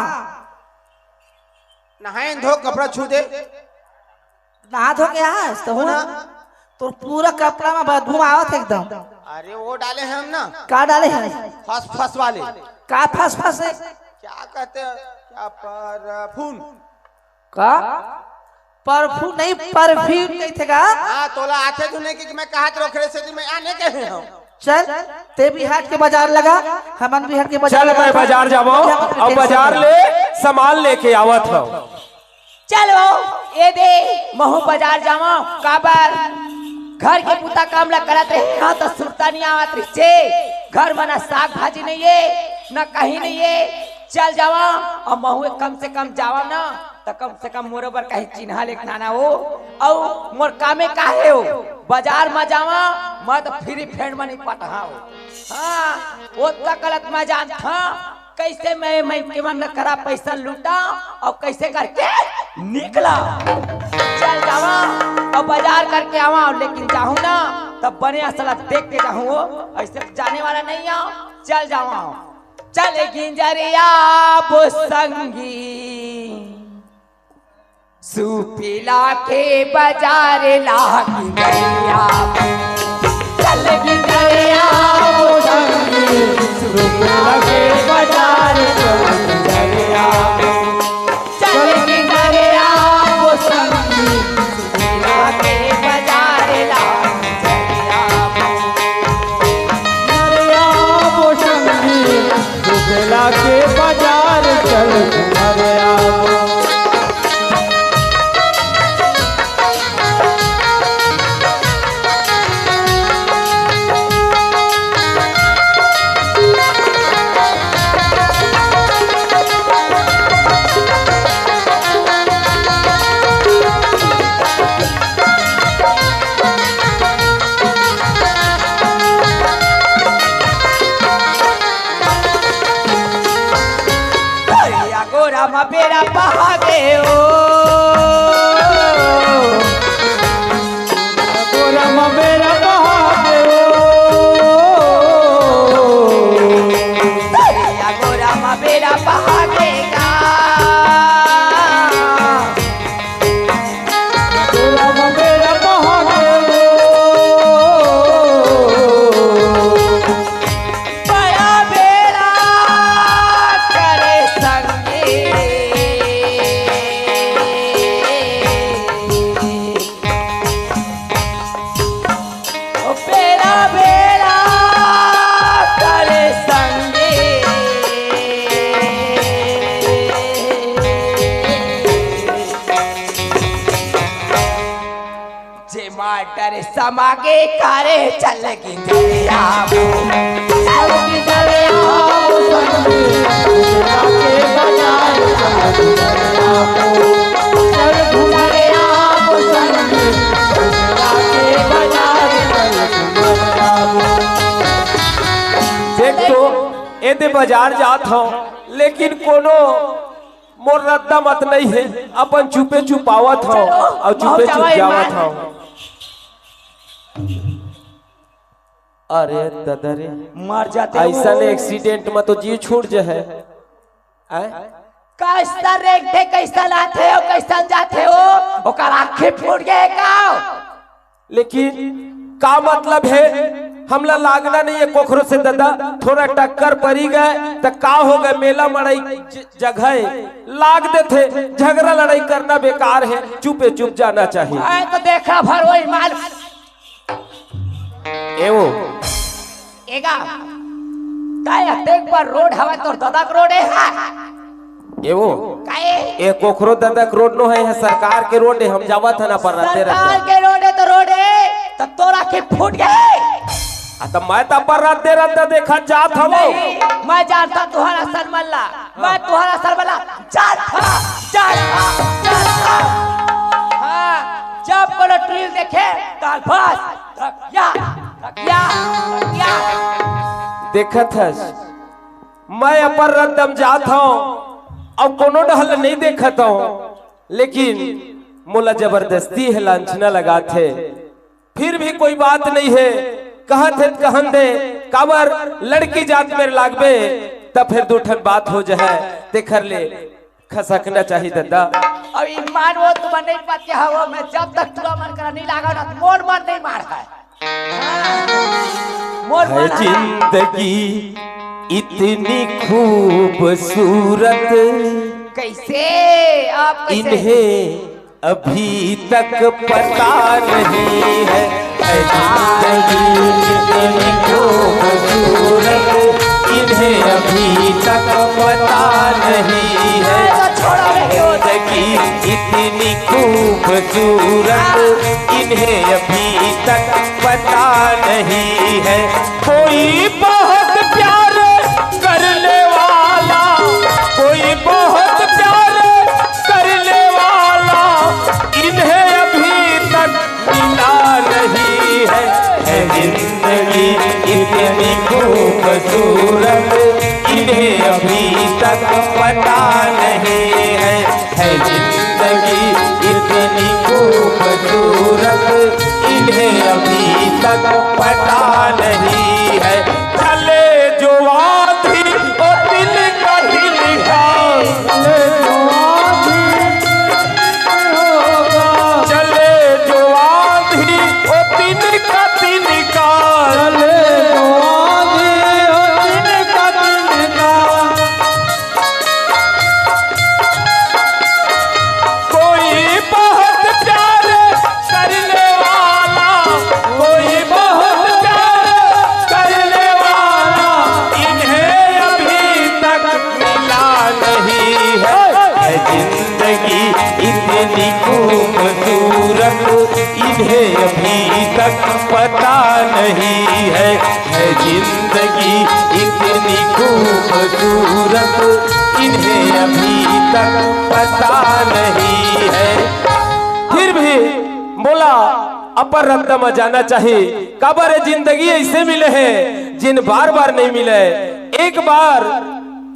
[SPEAKER 6] नहाए धो कपड़ा छू दे
[SPEAKER 1] नहा धो के तो हो ना
[SPEAKER 7] तो पूरा कपड़ा में बदबू आवत है एकदम।
[SPEAKER 6] अरे वो डाले हैं हम ना,
[SPEAKER 7] का डाले हैं?
[SPEAKER 6] फस फस वाले।
[SPEAKER 7] का फस फस है?
[SPEAKER 6] क्या कहते हैं, क्या परफ्यूम?
[SPEAKER 7] का परफ्यूम नहीं, परफ्यूम नहीं थे का?
[SPEAKER 6] हाँ तोला आते तो नहीं कि मैं कहा तो रखे से मैं आने के हैं हम।
[SPEAKER 7] चल ते भी हाट के बाजार लगा, हमन भी हाट के बाजार
[SPEAKER 3] चल मैं बाजार जाबो और बाजार ले सामान लेके आवत हो।
[SPEAKER 8] चलो ये दे महू बाजार जावा काबर घर के पुता काम ला करत रहे यहाँ तो सुरता नहीं आवत रही घर में ना साग भाजी नहीं है ना कहीं नहीं है। चल जावा और महू कम से कम जावा ना तो कम से कम मोर बर कहीं चिन्हा लेके आना हो और मोर कामे काहे हो बाजार में जावा मैं तो फ्री फ्रेंड में नहीं पटा हो। हाँ वो तो गलत मैं जानता कैसे मैं के मन करा पैसा लूटा और कैसे करके निकला। चल जावा और बाजार करके आवा लेकिन जाऊँ ना तब बने असला देख के जाऊँ ऐसे जाने वाला नहीं आओ। चल जावा चल गिंजरिया वो संगी सुपीला के बाजार लागी गैया चल गिंजरिया वो संगी सुपीला के बाजार लागी गैया चल गिंजरिया वो संगी सुपीला के बाजार लागी गैया
[SPEAKER 3] वो संगी सुपीला के बाजार चल गया।
[SPEAKER 8] बेरा बहागे ओ
[SPEAKER 3] गोरा मेरा बहागे
[SPEAKER 8] या गोरा बेरा बहागेगा
[SPEAKER 3] गोरा मेरा बहागे
[SPEAKER 8] बड़ा बेरा करे संगे ओ बेरा बेरा करे संगे जे माटर समागे करे चल गिंजरिया चल गिंजरिया
[SPEAKER 3] के बाजार
[SPEAKER 8] चल गिंजरिया
[SPEAKER 3] के बाजार देख तो एदे बाजार जात हो लेकिन कोनो मोर रद्दा मत नहीं है अपन चुपे चुपावत हो और चुपे चुप जावत हो। अरे दादा रे
[SPEAKER 8] मर जाते
[SPEAKER 3] ऐसा एक्सीडेंट में तो जी छूट जे है
[SPEAKER 8] कैसा रेखते कैसा लाते हो कैसा जाते हो ओकर आंखें फूट गए का
[SPEAKER 3] लेकिन का मतलब है हमला लागना नहीं है कोखरो से दादा थोड़ा टक्कर पड़ी गए तो का हो गए मेला मड़ाई जगह लाग देते झगड़ा लड़ाई करना बेकार है चुपे चुप जाना चाहिए।
[SPEAKER 8] आए तो देखा भर वही माल
[SPEAKER 3] एवो
[SPEAKER 8] एगा काय देख पर रोड हवा तो दादा का रोड है
[SPEAKER 3] एवो
[SPEAKER 8] काय
[SPEAKER 3] ए कोखरो दादा का रोड नो है सरकार के रोड है हम जावत है ना पर रहते
[SPEAKER 8] सरकार के रोड है तो रोड है तो तोरा के फूट गए
[SPEAKER 3] तो मैं तो पर रहते देखा जात हूँ
[SPEAKER 8] मैं जानता तुम्हारा सरमल्ला मैं तुम्हारा सरमल्ला जानता हाँ जब कोनो ट्रील देखे तो बस या
[SPEAKER 3] देखत है मैं अपर रद्दम जात हूँ अब कोनो डहल नहीं देखत हूँ लेकिन मोला जबरदस्ती है लांछना लगाते फिर भी कोई बात नहीं है कहत है कहन दे काबर लड़की जात मेरे लागबे तब फिर दूठन बात हो जाए देखर ले खसकना चाहिए दादा।
[SPEAKER 8] अब ईमान वो तुम नहीं पाते हो मैं जब तक तुरा मन करा नहीं लगा ना मोर मन नहीं मार है मोर
[SPEAKER 3] है
[SPEAKER 8] मन
[SPEAKER 3] जिंदगी इतनी खूबसूरत
[SPEAKER 8] कैसे आप कैसे
[SPEAKER 3] इन्हें अभी तक पता नहीं है जिंदगी इतनी खूबसूरत इन्हें अभी तक पता नहीं है जिंदगी इतनी खूबसूरत इन्हें अभी तक पता नहीं है। कोई बहुत प्यार करने वाला कोई बहुत प्यार करने वाला इन्हें अभी तक मिला नहीं है जिंदगी इतनी खूबसूरत इन्हें अभी तक पता नहीं है जिंदगी इतनी खूबसूरत इन्हें अभी तक पता नहीं है। चले जो आंधी ओ दिल का दिल चले जो आंधी ओ दिन का दिन का कोई बहुत प्यार करने वाला कोई बहुत प्यार करने वाला इन्हें अभी तक मिला नहीं है जिंदगी इतनी खूबसूरत इन्हें अभी तक पता नहीं है जिंदगी इतनी खूबसूरत इन्हें अभी तक पता नहीं है। फिर भी बोला अपर रत्न में जाना चाहिए कबर जिंदगी ऐसे मिले हैं जिन बार बार नहीं मिले एक बार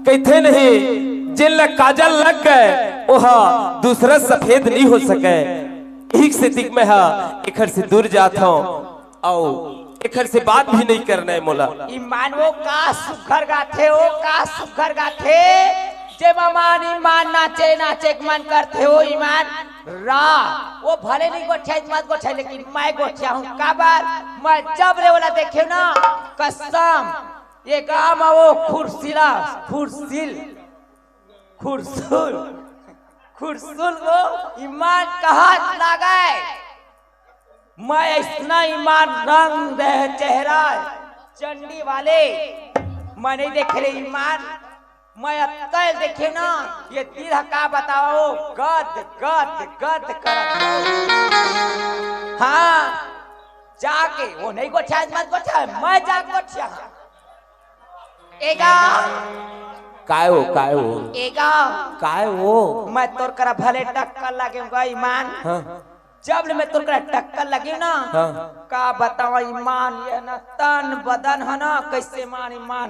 [SPEAKER 3] कहते नहीं जिन लग काजल लग गए वह दूसरा सफेद नहीं हो सके एक से दिख में हा एक से दूर जाता हूँ आओ एक से बात भी नहीं करना है मोला।
[SPEAKER 8] ईमान वो का सुघर गाथे हो का सुघर गाथे जे मान ईमान नाचे नाचे मन करते हो ईमान रा वो भले नहीं गोठिया मत गोठिया लेकिन मैं गोठिया हूँ काबर मैं जब रे वाला देखे ना कसम ये गाँव में वो खुरसिला खुरसिल खुरसुल खुरसुल वो ईमान कहा लगाए मैं इतना ईमान रंग रहे चेहरा चंडी वाले मैं नहीं देखे रे ईमान मैं अतल देखे ना ये दिल का बताओ गद गद गद कर हाँ जाके वो नहीं गोठिया मत गोठिया मैं जा गोठिया एगा
[SPEAKER 3] काय हो
[SPEAKER 8] एगा
[SPEAKER 3] काय हो
[SPEAKER 8] मैं तोर करा भले टक्कर लगे ईमान
[SPEAKER 3] हाँ
[SPEAKER 8] जब मैं तोर करा टक्कर लगी ना
[SPEAKER 3] हाँ
[SPEAKER 8] का बताओ ईमान ये ना तन बदन है ना कैसे मान ईमान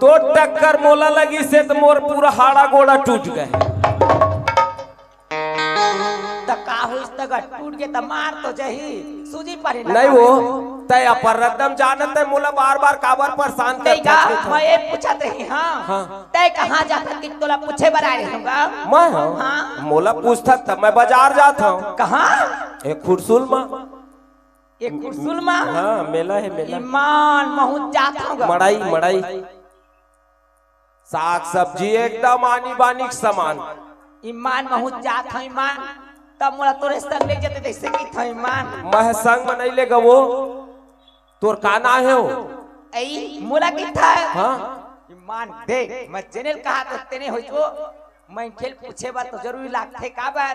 [SPEAKER 3] तो टक्कर मोला लगी से तो मोर पूरा हाड़ा गोड़ा टूट गए
[SPEAKER 8] टूट के तो मार तो जही सूजी पर
[SPEAKER 3] नहीं वो तय अपर रदम जानत है मोला बार बार काबर परेशान करता है
[SPEAKER 8] मैं ये पूछत रही हां तय कहां जाता कि तोला पूछे बरा रहूंगा
[SPEAKER 3] मैं हां मोला पूछता था मैं बाजार जाता हूं
[SPEAKER 8] कहां
[SPEAKER 3] एक खुरसुल में
[SPEAKER 8] एक खुरसुल में
[SPEAKER 3] हां मेला है मेला
[SPEAKER 8] ईमान महू जाता हूं
[SPEAKER 3] मड़ाई साग सब्जी एकदम आनी बानी सामान
[SPEAKER 8] ईमान महू जात हूं ईमान तब मोला तोरे संग ले जते जैसे की था ईमान
[SPEAKER 3] मैं संग में नहीं लेगा वो तोर काना है हो
[SPEAKER 8] ऐ मोला की था
[SPEAKER 3] हां
[SPEAKER 8] ईमान देख मैं जेनेल कहा तो तेने होई तो मैं खेल पूछे बात तो जरूरी लागथे काबर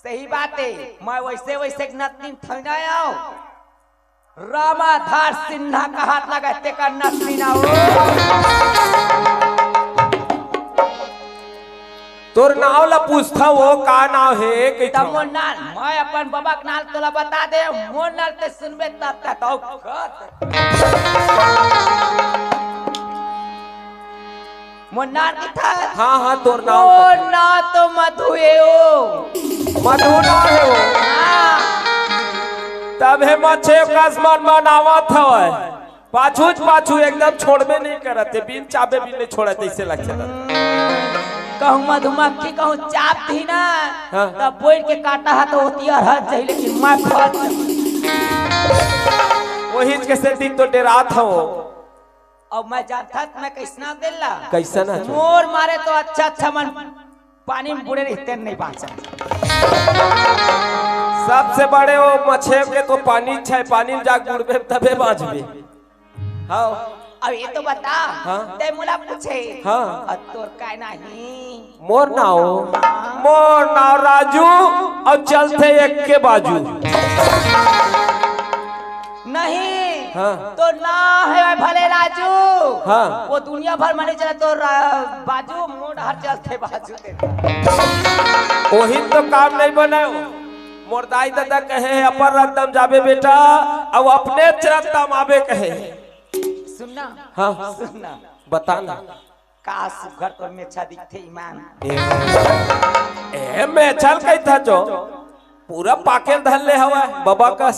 [SPEAKER 8] सही बात है मैं वैसे वैसे नतनी थैना आओ रामाधार सिन्हा का हाथ लगाते का नतनी ना हो
[SPEAKER 3] तोर नाव ला पूछता वो का नाव है कि
[SPEAKER 8] मोर नाल मैं अपन बाबा के नाल तोला बता दे मोर नाल ते सुनबे तब तक तो मोर नाल की था
[SPEAKER 3] हां तोर नाव
[SPEAKER 8] मोर ना तो मधु है ओ
[SPEAKER 3] मधु ना है वो
[SPEAKER 8] हां
[SPEAKER 3] तब है मछे आसमान में नावा था पाछू पाछू एकदम छोड़बे नहीं करते, बिन चाबे भी नहीं छोड़ते, ऐसे लगता
[SPEAKER 8] कहूँ मधुमक्खी कहूँ चाप थी ना
[SPEAKER 3] हाँ।
[SPEAKER 8] तब बोल के काटा है तो होती है हद जाए, लेकिन मैं फट
[SPEAKER 3] वही के सेटिंग तो डेरा था वो।
[SPEAKER 8] और मैं जानता था मैं कैसना दिला
[SPEAKER 3] कैसा ना
[SPEAKER 8] मोर मारे तो अच्छा मन पानी में बुड़े रहते नहीं बाँचा।
[SPEAKER 3] सबसे बड़े वो मछे के तो पानी छे, पानी में जाग बुड़बे तबे बाँचबे। हाँ
[SPEAKER 8] अब ये तो बता
[SPEAKER 3] हाँ।
[SPEAKER 8] ते मुला पूछे
[SPEAKER 3] हाँ।
[SPEAKER 8] और तोर काय नहीं
[SPEAKER 3] मोर नाव राजू और चलते एक के बाजू।
[SPEAKER 8] नहीं
[SPEAKER 3] हाँ।
[SPEAKER 8] तो ना है भले राजू
[SPEAKER 3] हाँ।
[SPEAKER 8] वो दुनिया भर माने चला तो बाजू मोड़ हर चलते बाजू
[SPEAKER 3] वही तो काम नहीं बने। मोर दाई दादा कहे अपर रदम जाबे बेटा, अब अपने चरतम आबे कहे।
[SPEAKER 8] सुनना
[SPEAKER 3] हाँ
[SPEAKER 8] सुनना
[SPEAKER 3] बताना
[SPEAKER 8] का सुघर तो में अच्छा दिखते ईमान
[SPEAKER 3] ए मैं चल कही था जो पूरा पाके धल ले हवा बाबा का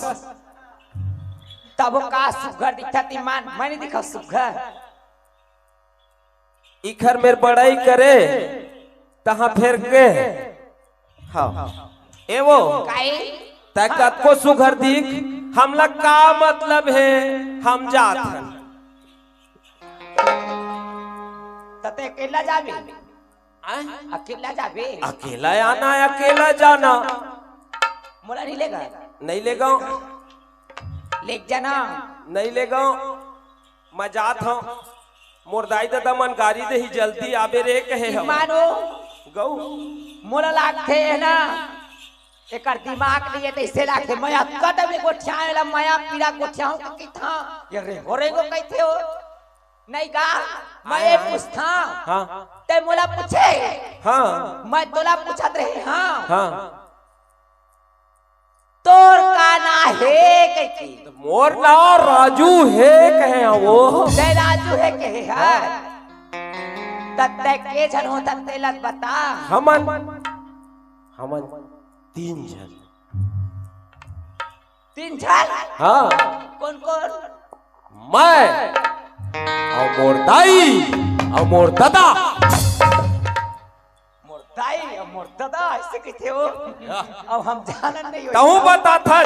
[SPEAKER 8] तब का सुघर दिखता ईमान मैंने दिखा सुघर
[SPEAKER 3] इखर मेर बड़ाई करे तहाँ फेर के। हाँ ए वो ताकत को सुघर दिख हमला का मतलब है, हम जात हैं
[SPEAKER 8] तते अकेला जाबे अकेला जाबे
[SPEAKER 3] अकेला आना है अकेला जाना।
[SPEAKER 8] मोला नहीं लेगा
[SPEAKER 3] नहीं ले गाँव
[SPEAKER 8] ले जाना
[SPEAKER 3] नहीं ले गाँव मैं जात हूँ। मोर दाई दादा मन गाड़ी दे ही जल्दी आबे रे कहे हम
[SPEAKER 8] मानो
[SPEAKER 3] गौ
[SPEAKER 8] मोला लागते है ना एक दिमाग लिए तो इसे लागते मैं कदम में गोठिया माया पीड़ा गोठिया हूँ कि था ये रेगो कहते हो नहीं का मैं पूछता
[SPEAKER 3] हाँ
[SPEAKER 8] ते मोला पूछे
[SPEAKER 3] हाँ
[SPEAKER 8] मैं तोला पूछत रहे हाँ
[SPEAKER 3] हाँ
[SPEAKER 8] तोर का ना है कहती
[SPEAKER 3] मोर ना राजू है कहे वो
[SPEAKER 8] ते राजू है कहे है तत्ते के जन हो तत्ते लग बता
[SPEAKER 3] हमन तीन जन हाँ
[SPEAKER 8] कौन कौन
[SPEAKER 3] मैं और मोर दाई और मोर दादा
[SPEAKER 8] मोर दाई और मोर दादा ऐसे कहते हो अब हम जानन नहीं हो
[SPEAKER 3] तहु बता था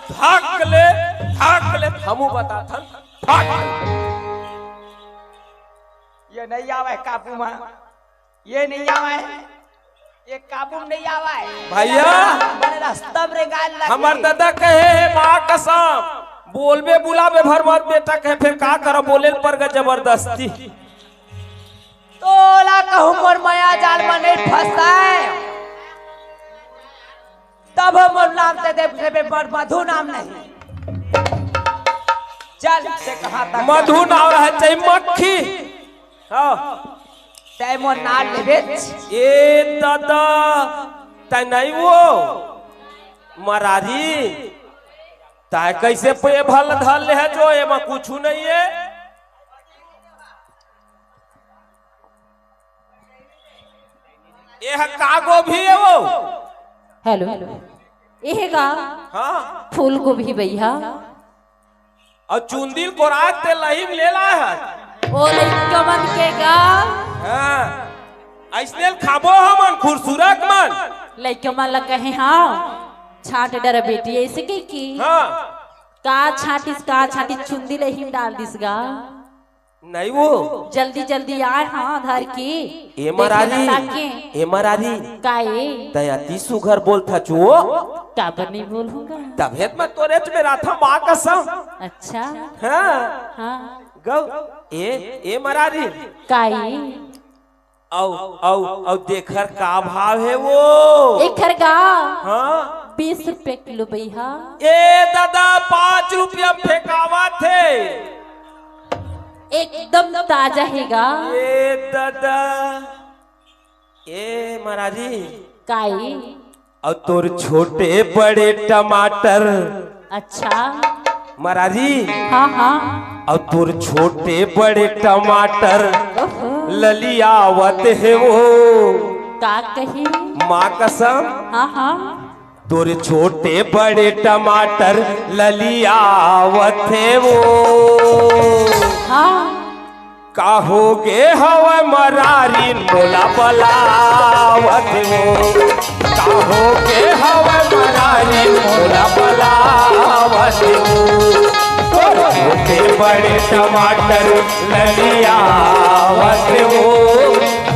[SPEAKER 3] भाग ले हमू बता था भाग
[SPEAKER 8] ये नहीं आवे काबू में ये नहीं आवे ये काबू में नहीं आवे
[SPEAKER 3] भैया
[SPEAKER 8] बड़े रास्ता में गाल लगे
[SPEAKER 3] हमार दादा कहे है माँ कसम बोलबे बुलाबे भर मत बेटा कहे फिर का करो बोले पर ग जबरदस्ती
[SPEAKER 8] तोला कहूँ मोर माया जाल में नहीं फंसाए तब मोर नाम से दे मधु नाम नहीं चल से कहा तक
[SPEAKER 3] मधु नाम है चाहे मक्खी हाँ
[SPEAKER 8] तय मोर नाल लेबे
[SPEAKER 3] ए दादा तय नहीं वो मरारी ताय कैसे पे भल धल है जो एमा कुछ नहीं है। ये कागो भी है वो
[SPEAKER 5] हेलो ये का
[SPEAKER 3] हाँ
[SPEAKER 5] फूल गोभी भैया
[SPEAKER 3] और चुंदिल को रात ते लहिम ले ला है
[SPEAKER 5] ओ लइका मन के का
[SPEAKER 3] हाँ ऐसने खाबो हमन खुरसुरक मन
[SPEAKER 5] लइका मन ला कहे हाँ छाट डर बेटी ऐसे कही की
[SPEAKER 3] हाँ
[SPEAKER 5] का छाटिस चुंदी लहिम डाल दिस गा
[SPEAKER 3] नहीं वो
[SPEAKER 5] जल्दी जल्दी आए हाँ धर की
[SPEAKER 3] ए मरारी
[SPEAKER 5] काए
[SPEAKER 3] दयाती सुघर बोल था चो
[SPEAKER 5] क्या नहीं बोलूंगा
[SPEAKER 3] तबेत में तोरे में रहा था माँ कसम
[SPEAKER 5] अच्छा
[SPEAKER 3] हाँ
[SPEAKER 5] हाँ
[SPEAKER 3] गौ ए मरारी
[SPEAKER 5] काए
[SPEAKER 3] औ देखर का भाव है वो
[SPEAKER 5] एक खरगा
[SPEAKER 3] हाँ
[SPEAKER 5] 20 रुपए किलो भैया
[SPEAKER 3] ए दादा 5 रुपया फेंकावा थे
[SPEAKER 5] एकदम ताजा हैगा
[SPEAKER 3] ए दादा ए महाराजी
[SPEAKER 5] काई
[SPEAKER 3] और तोर छोटे बड़े टमाटर
[SPEAKER 5] अच्छा
[SPEAKER 3] महाराजी
[SPEAKER 5] हाँ हाँ
[SPEAKER 3] और तोर छोटे बड़े टमाटर ललियावत है वो
[SPEAKER 5] का कही
[SPEAKER 3] माँ कसम
[SPEAKER 5] हाँ हाँ
[SPEAKER 3] तोरे छोटे बड़े टमाटर ललियावत है वो
[SPEAKER 5] हाँ
[SPEAKER 3] काहोगे हवा मरारी मोला बलावत वो काहोगे हवा मरारी मोला बलावत वो तोरे छोटे बड़े टमाटर ललियावत वो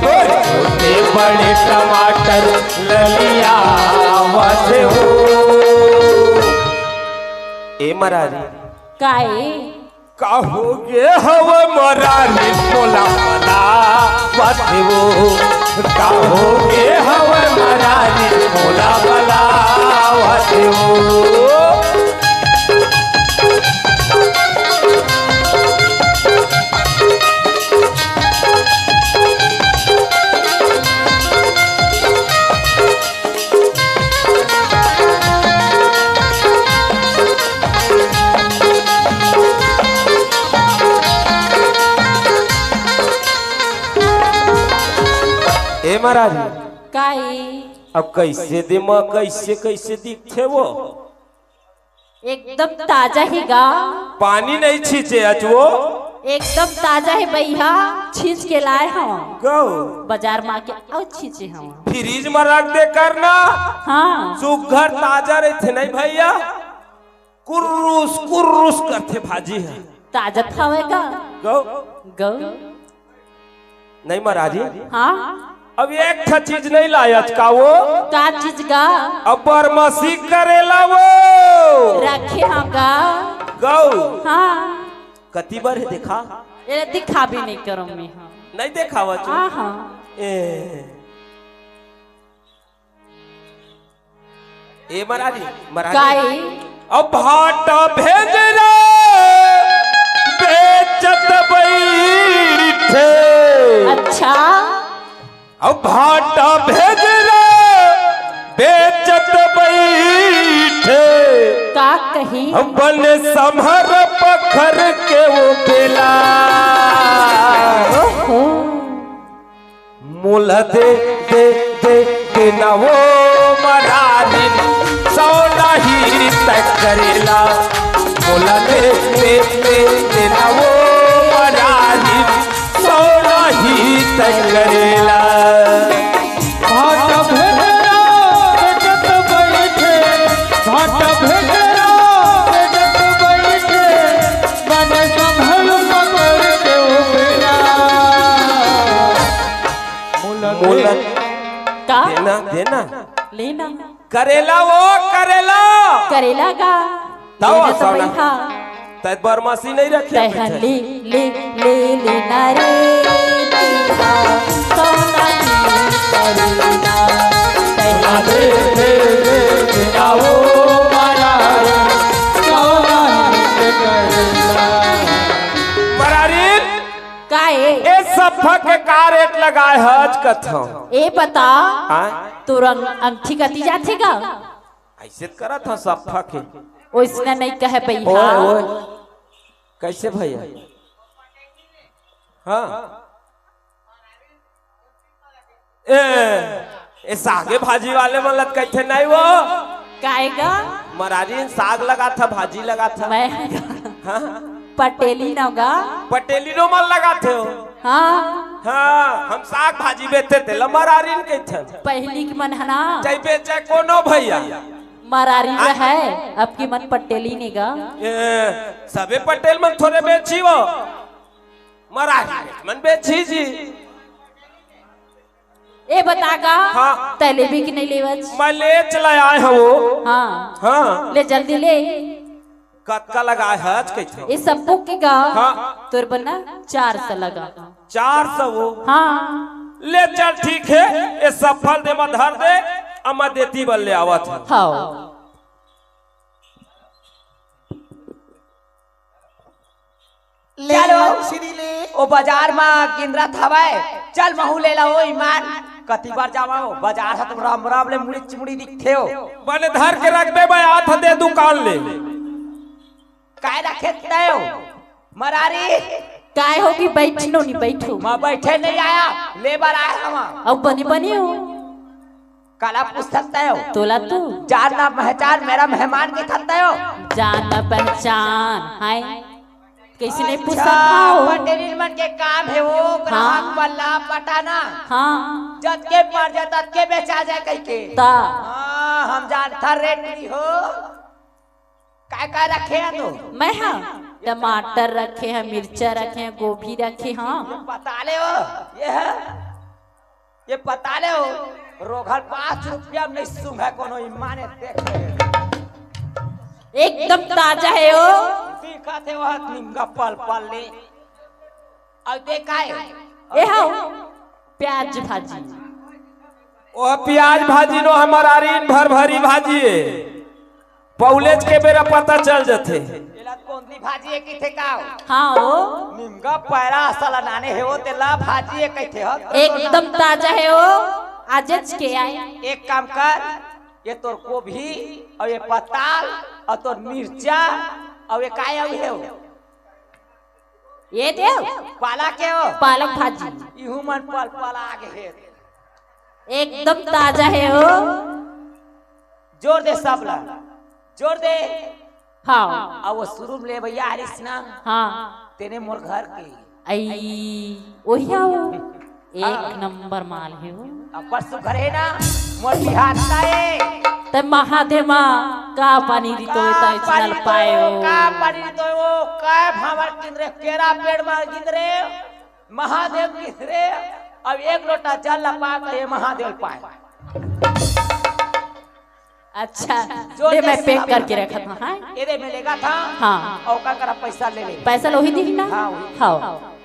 [SPEAKER 3] तोरे छोटे बड़े टमाटर ललियावत हो। ए मरारी
[SPEAKER 5] काहे
[SPEAKER 3] काहोगे हवा मरारी मोला बलावत वो काहोगे हवा मरारी मोला बलावत वो। ए महाराज
[SPEAKER 5] काहे
[SPEAKER 3] अब कैसे दिमा कैसे कैसे दिखते वो
[SPEAKER 5] एकदम ताजा ही गा
[SPEAKER 3] पानी नहीं छींचे आज वो
[SPEAKER 5] एकदम ताजा है भैया छींच के लाए हम
[SPEAKER 3] गो
[SPEAKER 5] बाजार में आके और छींचे हम
[SPEAKER 3] फ्रिज में रख दे करना
[SPEAKER 5] हाँ
[SPEAKER 3] सुघर ताजा रहते नहीं भैया कुर्रुस कुर्रुस करते भाजी है
[SPEAKER 5] ताजा खावेगा
[SPEAKER 3] गो
[SPEAKER 5] गौ
[SPEAKER 3] नहीं महाराज
[SPEAKER 5] हाँ
[SPEAKER 3] अब एक था चीज नहीं लाया का वो
[SPEAKER 5] का चीज गा
[SPEAKER 3] अब बरमसी करेला वो
[SPEAKER 5] रखे हम गा
[SPEAKER 3] गौ
[SPEAKER 5] हाँ
[SPEAKER 3] कती बार है देखा
[SPEAKER 5] ये दिखा भी नहीं करो मैं हाँ
[SPEAKER 3] नहीं देखा वो
[SPEAKER 5] हाँ हाँ
[SPEAKER 3] ए महाराज
[SPEAKER 5] काहे
[SPEAKER 3] अब भाटा भेज रे बेचत बैठे
[SPEAKER 5] अच्छा
[SPEAKER 3] अब भाटा भेज रे बेचत बैठे
[SPEAKER 5] का कही
[SPEAKER 3] अब बन संभर पखर के वो बेला मोल दे दे दे देना वो मरारी सोना ही तक करेला मोल दे दे दे देना वो मरारी सोना ही तक करेला।
[SPEAKER 4] भाटा भेजरा बेचत बैठे भाटा भेजरा बेचत बैठे बन संभल पकड़ के उबेला
[SPEAKER 3] मोल
[SPEAKER 5] का
[SPEAKER 3] देना देना
[SPEAKER 5] लेना
[SPEAKER 3] करेला वो करेला
[SPEAKER 5] करेला गा
[SPEAKER 3] तावा
[SPEAKER 5] लेना तो
[SPEAKER 3] सोना।
[SPEAKER 5] भैया
[SPEAKER 3] तय बरमासी नहीं रखे
[SPEAKER 5] तहन ले ले ले लेना रे भैया सोना की करेला तहन ले
[SPEAKER 4] ले ले देना वो मरारी सोना ही करेला
[SPEAKER 3] मरारी
[SPEAKER 5] काहे
[SPEAKER 3] ए सफा के का रेट लगाए हज कथो
[SPEAKER 5] ए बता
[SPEAKER 3] हाँ
[SPEAKER 5] तू रंग अंगठी कती जाथे गा
[SPEAKER 3] ऐसे करा था सफा के
[SPEAKER 5] ओइसने नहीं कहे
[SPEAKER 3] ओए
[SPEAKER 5] भैया
[SPEAKER 3] ओए कैसे भैया हाँ ए सागे भाजी वाले में लत कैसे नहीं वो
[SPEAKER 5] काएगा
[SPEAKER 3] मरारी साग लगा था भाजी लगा था
[SPEAKER 5] मैं
[SPEAKER 3] हाँ
[SPEAKER 5] पटेली ना गा
[SPEAKER 3] पटेली नो मन लगा थे हो
[SPEAKER 5] हाँ
[SPEAKER 3] हाँ हम साग भाजी बेचते थे मरारी के थे
[SPEAKER 5] पहली की मन है ना
[SPEAKER 3] चाहे बेचे कोनो भैया
[SPEAKER 5] मरारी है अब की मन पटेली ने गा
[SPEAKER 3] सबे पटेल मन थोड़े बेची वो मराठी मन बेची जी
[SPEAKER 5] ए बतागा
[SPEAKER 3] हाँ।
[SPEAKER 5] तैले भी कि नहीं लेवज
[SPEAKER 3] मैं ले चला आए हैं वो
[SPEAKER 5] हाँ
[SPEAKER 3] हाँ
[SPEAKER 5] ले जल्दी ले
[SPEAKER 3] कतका लगाए है आज कैसे
[SPEAKER 5] ये सब बुक के गा
[SPEAKER 3] हाँ।
[SPEAKER 5] तोर बना 400 लगा
[SPEAKER 3] 400 वो
[SPEAKER 5] हाँ
[SPEAKER 3] ले चल ठीक है ये सफल दे मत धर दे अम्मा देती बल ले आवत है
[SPEAKER 5] हाँ
[SPEAKER 8] चलो ओ बाजार में गिंदरा थवाए चल महू ले ला ओ ईमान कती बार जावा हो बाजार है तुम राम राम ले मुड़ी चिमुड़ी दिखते हो
[SPEAKER 3] बने धर के रख दे भाई हाथ दे दुकान ले
[SPEAKER 8] काय रखे हो मरारी
[SPEAKER 5] काय होगी बैठनो नहीं बैठो
[SPEAKER 8] मैं बैठे नहीं आया लेबर आया हम
[SPEAKER 5] अब बनी बनी हो
[SPEAKER 8] काला पूछ सकता हो
[SPEAKER 5] तोला तू
[SPEAKER 8] जानना पहचान मेरा मेहमान के सकता हो
[SPEAKER 5] जानना पहचान हाय कैसे नहीं पूछ
[SPEAKER 8] अच्छा,
[SPEAKER 5] सकता हो
[SPEAKER 8] पटेल मन के काम है वो ग्राहक बल्ला पटाना
[SPEAKER 5] हाँ
[SPEAKER 8] जत के मर जाए तत के बेचा जाए कह के
[SPEAKER 5] ता
[SPEAKER 8] हाँ हम जानता रेट नहीं हो काय रखे हैं तो
[SPEAKER 5] मैं हाँ टमाटर रखे हैं मिर्चा रखे हैं गोभी रखे हाँ
[SPEAKER 8] पता ले हो ये पता ले हो रोघल 5 रुपया नहीं सुंघे कोनो ईमाने देखे
[SPEAKER 5] एकदम ताजा है वो
[SPEAKER 8] दिखा थे वह निंगा पल पल ले अब देखा है
[SPEAKER 5] ए हाँ प्याज भाजी
[SPEAKER 3] ओ प्याज भाजी नो हमारा रीन भर भरी भाजी है पौलेज के बेरा पता चल जाते
[SPEAKER 8] कौनसी भाजी है किथे का
[SPEAKER 5] हाँ वो
[SPEAKER 8] निंगा पैरा असल नाने है वो तेला भाजी है कैथे हो
[SPEAKER 5] एकदम ताजा है वो आजच के आए
[SPEAKER 8] एक काम कर ये तोर गोभी और ये पताल और तोर मिर्चा और ये काय है वो
[SPEAKER 5] ये देव
[SPEAKER 8] पाला के हो
[SPEAKER 5] पालक भाजी
[SPEAKER 8] इहू मन पल पल आगे है
[SPEAKER 5] एकदम ताजा है वो
[SPEAKER 8] जोर दे सब ला जोर दे
[SPEAKER 5] हाँ
[SPEAKER 8] अब वो शुरू में ले भैया आरिस ना
[SPEAKER 5] हाँ
[SPEAKER 8] तेने मोर घर के
[SPEAKER 5] आई वही आओ एक नंबर माल है वो
[SPEAKER 8] अब परसों घर है ना मोर बिहार का है
[SPEAKER 5] ते महादेव माँ का पानी दी तो इतना इचनल पाए हो
[SPEAKER 8] का पानी तो वो का भावर किंद्रे केरा पेड़ मार किंद्रे महादेव किंद्रे अब 1 लोटा जल लपा के महादेव पाए
[SPEAKER 5] अच्छा ये मैं पैक करके रखा था हाँ
[SPEAKER 8] एरे मिलेगा था
[SPEAKER 5] हाँ
[SPEAKER 8] और का करा पैसा ले ले
[SPEAKER 5] पैसा लोही दी ना
[SPEAKER 8] हाँ, वही।
[SPEAKER 5] हाँ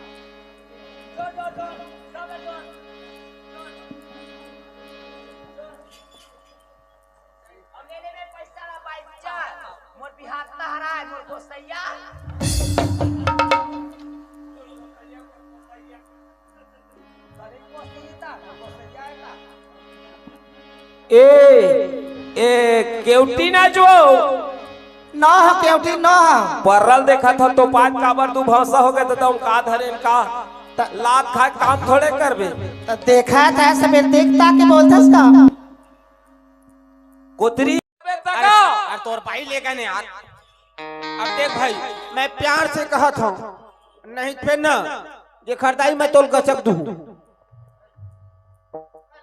[SPEAKER 8] मोर बिहार तहरा है मोर गोसैया
[SPEAKER 3] ए केवटी ना जो
[SPEAKER 7] ना हो केवटी ना हो
[SPEAKER 3] परल देखा था तो 5 काबर तू भौसा हो गए तो तुम का धरे का लात खा काम थोड़े करबे
[SPEAKER 7] तो देखा था सब देखता के बोलथस का
[SPEAKER 3] कोतरी
[SPEAKER 6] अरे तोर भाई ले गए यार अब देख भाई मैं प्यार से कहत हूँ नहीं फिर ना ये खरदाई मैं तोल गचक दू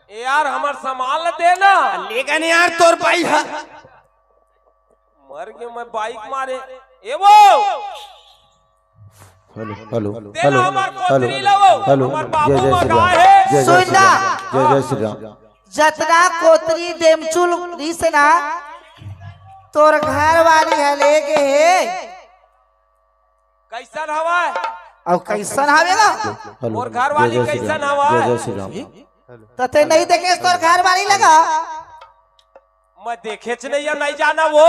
[SPEAKER 3] यार हमर सामान देना
[SPEAKER 6] ले गए यार तोर भाई है
[SPEAKER 3] मर गए मैं बाइक मारे ए वो
[SPEAKER 9] हेलो हेलो
[SPEAKER 3] देना हमार कोतरी लाओ
[SPEAKER 9] हेलो
[SPEAKER 3] हमार
[SPEAKER 9] जय
[SPEAKER 3] बाबू
[SPEAKER 9] जय श्री
[SPEAKER 3] मगा
[SPEAKER 9] राम
[SPEAKER 3] है
[SPEAKER 9] जय जय
[SPEAKER 7] सुन
[SPEAKER 9] श्री
[SPEAKER 7] ना।
[SPEAKER 9] राम जय जय श्री राम
[SPEAKER 7] जतना कोतरी डेमचुल रिस ना तोर घर वाली है लेके है
[SPEAKER 3] कैसन हवा
[SPEAKER 7] और कैसन हवेगा
[SPEAKER 9] हेलो
[SPEAKER 3] मोर घर वाली
[SPEAKER 9] जय जय श्री
[SPEAKER 3] कैसन
[SPEAKER 9] राम,
[SPEAKER 3] हवा
[SPEAKER 9] जय जय श्री राम
[SPEAKER 7] तते नहीं देखे तोर घर वाली लगा
[SPEAKER 3] मैं देखे च नहीं या नहीं जाना वो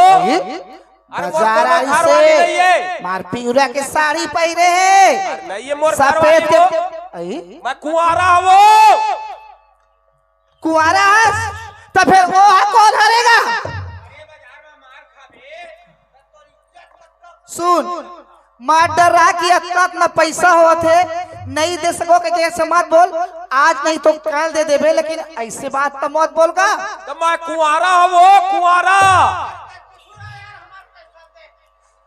[SPEAKER 3] अरे मोर
[SPEAKER 7] बाजार
[SPEAKER 3] तो
[SPEAKER 7] आई
[SPEAKER 3] घर वाली नहीं
[SPEAKER 7] से
[SPEAKER 3] है
[SPEAKER 7] मार पिंगुरा के साड़ी पहने है
[SPEAKER 3] नहीं ये मोर घर
[SPEAKER 7] सफेद
[SPEAKER 3] वाली
[SPEAKER 7] के
[SPEAKER 3] वो मैं कुंवारा वो
[SPEAKER 7] कुआरा तो फिर वो है कौन हरेगा सुन मार डर रहा कि इतना इतना पैसा हो थे नहीं दे सको के जैसे मत बोल आज नहीं तो कल दे देबे लेकिन ऐसे बात तो मत बोल का
[SPEAKER 3] तो मैं कुंवारा वो कुंवारा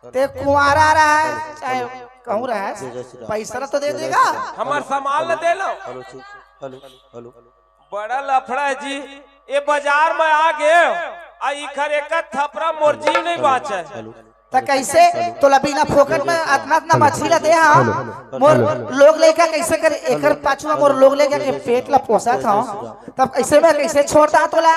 [SPEAKER 7] ते कुआरा रहा है चाहे कहूँ रहा है पैसा तो दे देगा
[SPEAKER 3] हमार सामान ल दे लो
[SPEAKER 9] हेलो हेलो
[SPEAKER 3] बड़ा लफड़ा है जी ये बाजार में आ गए आ इखर एक थपरा मोर जीव नहीं बाचे
[SPEAKER 7] तो कैसे तो बिना फोकट में इतना इतना मछली दे हाँ मोर लोग लेकर कैसे कर एकर पाछुआ मोर लोग लेकर के पेट ला पोसा था तब ऐसे में कैसे छोड़ता तोला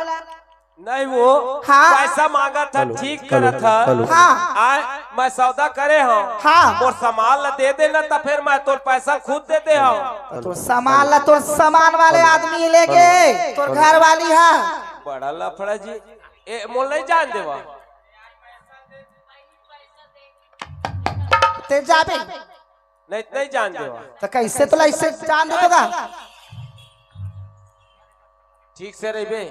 [SPEAKER 3] नहीं वो
[SPEAKER 7] हाँ।
[SPEAKER 3] पैसा मांगा था ठीक करा था
[SPEAKER 7] हाँ।
[SPEAKER 3] आए मैं सौदा करे हूँ
[SPEAKER 7] हाँ।
[SPEAKER 3] मोर सामान ला दे देना तो फिर मैं तोर पैसा खुद दे दे हूँ
[SPEAKER 7] तो सामान ला तो सामान वाले आदमी लेके तो घर वाली है
[SPEAKER 3] बड़ा लफड़ा जी ए मोल नहीं जान देवा
[SPEAKER 7] ते जाबे
[SPEAKER 3] नहीं जान देवा
[SPEAKER 7] तो कैसे तो ऐसे जान दे दोगा
[SPEAKER 3] ठीक से रही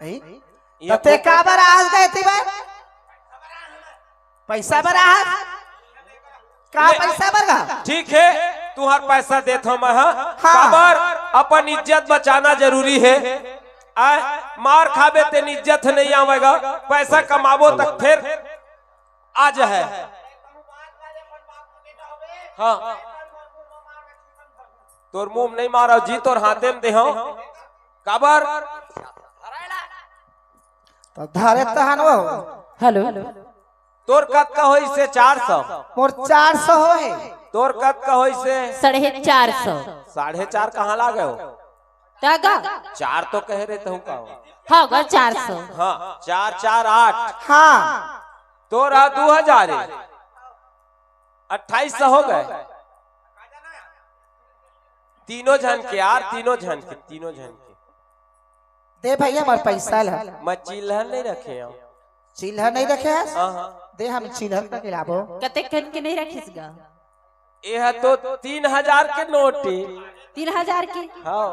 [SPEAKER 7] तो ते का बार आज गए थी भाई पैसा भरा का पैसा भरगा
[SPEAKER 3] ठीक है तुम्हार पैसा देता मैं हाँ
[SPEAKER 7] हाँ।
[SPEAKER 3] काबर अपन इज्जत बचाना जरूरी है
[SPEAKER 10] मार खाबे तेन इज्जत नहीं आवेगा, पैसा कमाबो तक फिर आज है। हाँ तोर मुंह नहीं मारो जी, तोर हाथे में देहो काबर
[SPEAKER 7] तो धारे तहन वो
[SPEAKER 5] हेलो
[SPEAKER 10] तोर कद का होई से 400
[SPEAKER 7] मोर 400 हो है।
[SPEAKER 10] तोर कद का होई से
[SPEAKER 5] 450
[SPEAKER 10] 4.5 कहाँ लागे हो?
[SPEAKER 5] तागा
[SPEAKER 10] 4 तो कह रहे थे का हो?
[SPEAKER 5] हाँ गा 400।
[SPEAKER 10] हाँ 4 4 8
[SPEAKER 7] हाँ
[SPEAKER 10] तो रहा 2000 2800 हो गए तीनों जन के यार, तीनों जन के
[SPEAKER 7] दे भैया हमारे पैसा ला।
[SPEAKER 10] मैं चिल्हन नहीं रखे हूँ।
[SPEAKER 7] चिल्हर नहीं रखे है?
[SPEAKER 10] हाँ
[SPEAKER 7] दे हम चिल्हर का खिलाबो।
[SPEAKER 5] कते कन के नहीं रखिस गा?
[SPEAKER 10] यह तो 3000 के नोट
[SPEAKER 5] 3000 के।
[SPEAKER 10] हाँ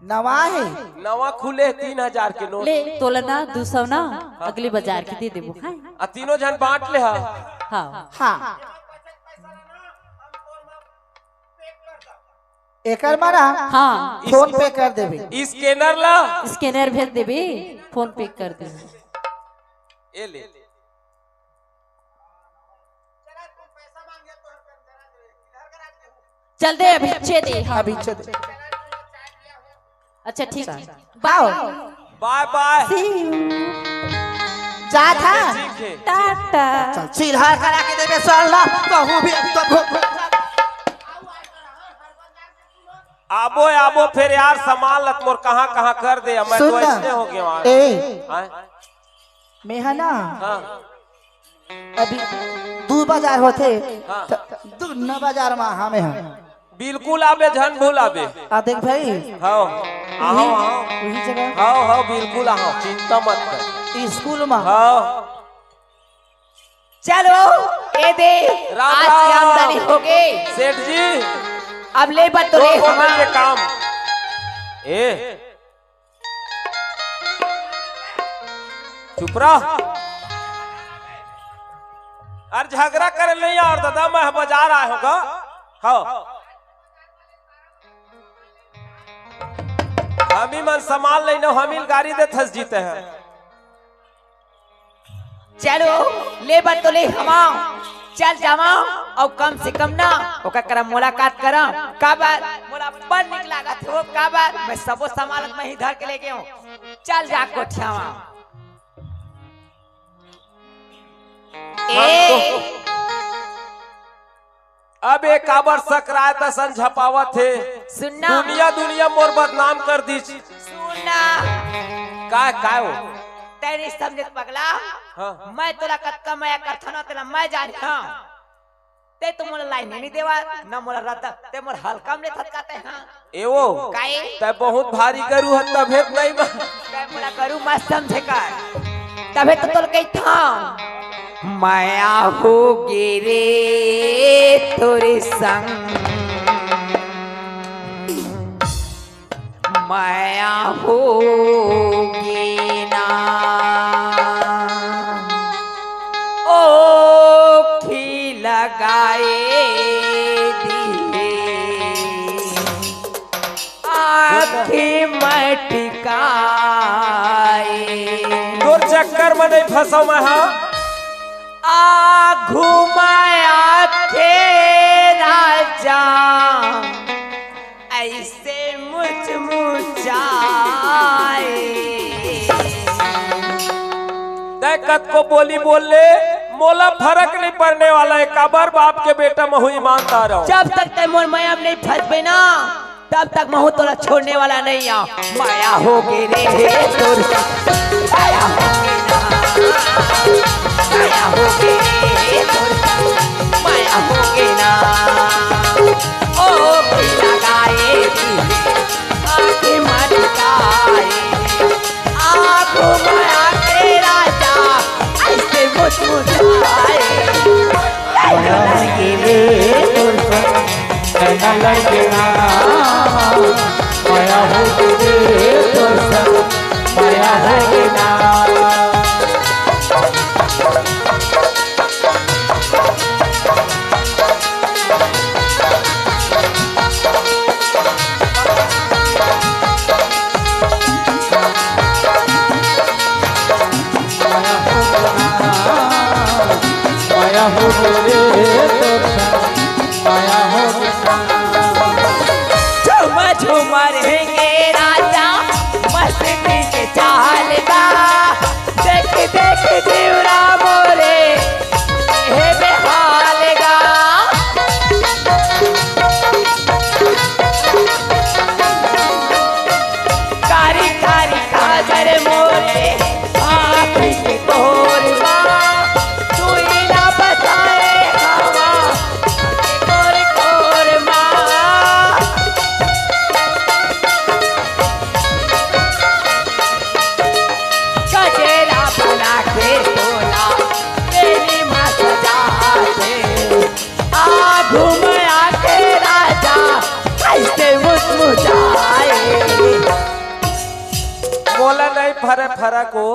[SPEAKER 7] नवा है
[SPEAKER 10] नवा खुले 3000 के नोट
[SPEAKER 5] ले तोलना 200 ना अगली बाजार के दे देबो। हाँ
[SPEAKER 10] तीनों जन बांट ले।
[SPEAKER 5] हाँ
[SPEAKER 7] हाँ एकर मारा
[SPEAKER 5] हाँ
[SPEAKER 7] फोन पे कर देबे।
[SPEAKER 10] स्कैनर ला,
[SPEAKER 5] स्कैनर भेज देबे, फोन पे कर देबे।
[SPEAKER 10] ये ले
[SPEAKER 5] चल दे अभी चे दे। हाँ
[SPEAKER 7] अभी चल
[SPEAKER 5] अच्छा ठीक है
[SPEAKER 7] बाओ
[SPEAKER 10] बाय बाय
[SPEAKER 7] जा था
[SPEAKER 10] ठीक है।
[SPEAKER 5] टाटा।
[SPEAKER 7] चल चिल्हर करा के देबे सरला कहूं भी तो
[SPEAKER 10] आबो आबो फिर यार सामान लत मोर कहाँ कहाँ कर दे। मैं तो ऐसे हो गया वहाँ।
[SPEAKER 7] ए मेहना
[SPEAKER 10] हाँ
[SPEAKER 7] अभी 2 बाजार होते
[SPEAKER 10] हाँ।
[SPEAKER 7] 2 बाजार में हमें हम
[SPEAKER 10] बिल्कुल आबे झन भूल आबे।
[SPEAKER 7] आ देख भाई
[SPEAKER 10] हाँ आओ आओ
[SPEAKER 7] वही जगह
[SPEAKER 10] हाँ हाँ बिल्कुल आओ, चिंता मत कर।
[SPEAKER 7] स्कूल में
[SPEAKER 10] हाँ
[SPEAKER 8] चलो ए दे
[SPEAKER 10] राम
[SPEAKER 8] आज
[SPEAKER 10] राम।
[SPEAKER 8] की आमदनी हो गई।
[SPEAKER 10] सेठ जी
[SPEAKER 8] अब ले बत तो ले
[SPEAKER 10] ये काम ए चुप रहा। अरे झगड़ा करे नहीं और दादा मैं बाजार आया होगा। हाँ हम ही मन सामान लेना, हम ही गाड़ी दे थस जीते हैं।
[SPEAKER 8] चलो ले बत तो ले हमाओ चल जावा और कम से कम ना ओका करा मुलाकात करा का बार मोला बड़ निक लागत हो का बार मैं सबो सामान में ही धर के लेके हूं। चल जा कोठियावा ए
[SPEAKER 10] अब एक काबर सकरात सन झपावत थे।
[SPEAKER 8] सुनना
[SPEAKER 10] दुनिया दुनिया मोर बदनाम कर दी।
[SPEAKER 8] सुनना
[SPEAKER 10] काय हो
[SPEAKER 8] तेरी समझत पगला।
[SPEAKER 10] हाँ।
[SPEAKER 8] मैं तोला कतका मैं करथना तेला मैं जानी हां ते तो मोला लाइन नहीं देवा ना मोला रत ते मोर हल्का में थकाते हां
[SPEAKER 10] एवो
[SPEAKER 8] काए
[SPEAKER 10] ते बहुत भारी करू है तबे नहीं
[SPEAKER 8] ते मोला करू मत समझे कर तबे तो तोल कही था माया हो गिरे तोरे संग माया होगी ना ओ खी लगाए दिए आँखें मटकाए
[SPEAKER 10] तोर चक्कर में नहीं फंसा मैं। हाँ
[SPEAKER 8] आ घुमाया थे राजा ऐसे मुचमुचाए
[SPEAKER 10] कत को बोली बोल ले मोला फर्क नहीं पड़ने वाला है। काबर बाप के बेटा महू ईमानदार हो।
[SPEAKER 8] जब तक ते मोर माया में नहीं फंसबे ना तब तक महू तोला छोड़ने वाला नहीं आ। माया हो गे रे तोर माया हो गे ना माया हो गे रे तोर माया हो गे ना ओ लगाए आके मटकाए आँखों माया तेरा जा ऐसे मुझमुझाए लगे रे तोर
[SPEAKER 4] लगे ना माया हो गे तोर माया हो गे ना हो रे तोर संग माया हो
[SPEAKER 8] झूमर झूमर हेंगे राजा मस्ती के चाल गा देख देख जीवरा मोरे हे बेहाल गा कारी कारी काजर मोरे आप के तोरवा तू ही ना बताए हवा कोर कोर माँ गजेरा बना के तोला तेरी माँ सजा दे आ घूम आके राजा ऐसे मुस्कुराए
[SPEAKER 10] मोला नहीं फरे फरा को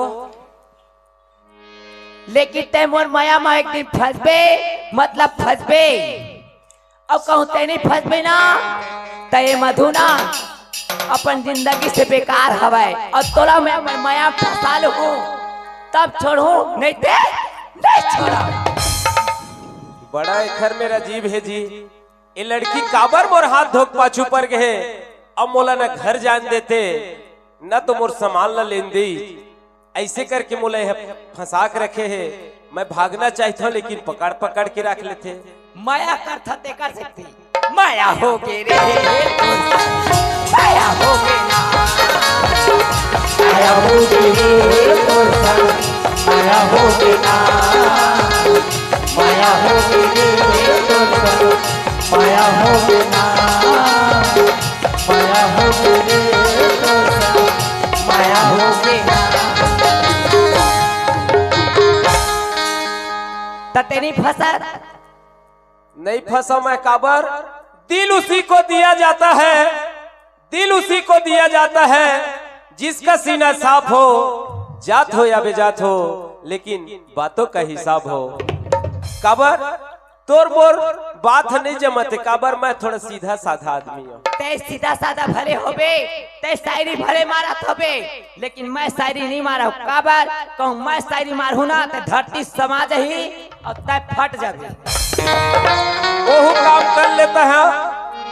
[SPEAKER 8] लेकिन ते मोर माया में एक दिन फंसबे मतलब फंसबे अब कहूँ ते नहीं फंसबे ना ते मधु ना अपन जिंदगी से बेकार हवाए और तोला मैं अपन माया फंसा लू तब छोड़ू नहीं ते नहीं छोड़ा
[SPEAKER 10] बड़ा इखर मेरा जीव है जी ये लड़की काबर मोर हाथ धोक पाछू पर गए अब मोला न घर जान देते न तो मोर सामान न लेन दी ऐसे करके मोला यह फंसा के रखे है मैं भागना चाहता हूँ लेकिन पकड़ पकड़ के रख लेते
[SPEAKER 8] माया कर थते कर सकती माया हो गे रे माया हो गे ना
[SPEAKER 4] माया हो रे तोर संग माया हो ना माया हो रे तोर संग माया हो ना माया हो रे तोर संग माया हो ना
[SPEAKER 8] तते नहीं फंसा
[SPEAKER 10] नहीं फंसा मैं काबर दिल उसी को दिया जाता है दिल उसी को दिया जाता है जिसका सीना साफ हो जात हो या बेजात हो लेकिन बातों का हिसाब हो काबर तोर बोर बात नहीं जमते काबर मैं थोड़ा सीधा साधा आदमी हूँ
[SPEAKER 8] ते सीधा साधा भले होबे ते शायरी भले मारा होबे लेकिन मैं शायरी नहीं मारा हूँ काबर कहूँ मैं शायरी मारू ना ते धरती समाज ही और ते फट जाबे
[SPEAKER 10] वो काम कर लेता है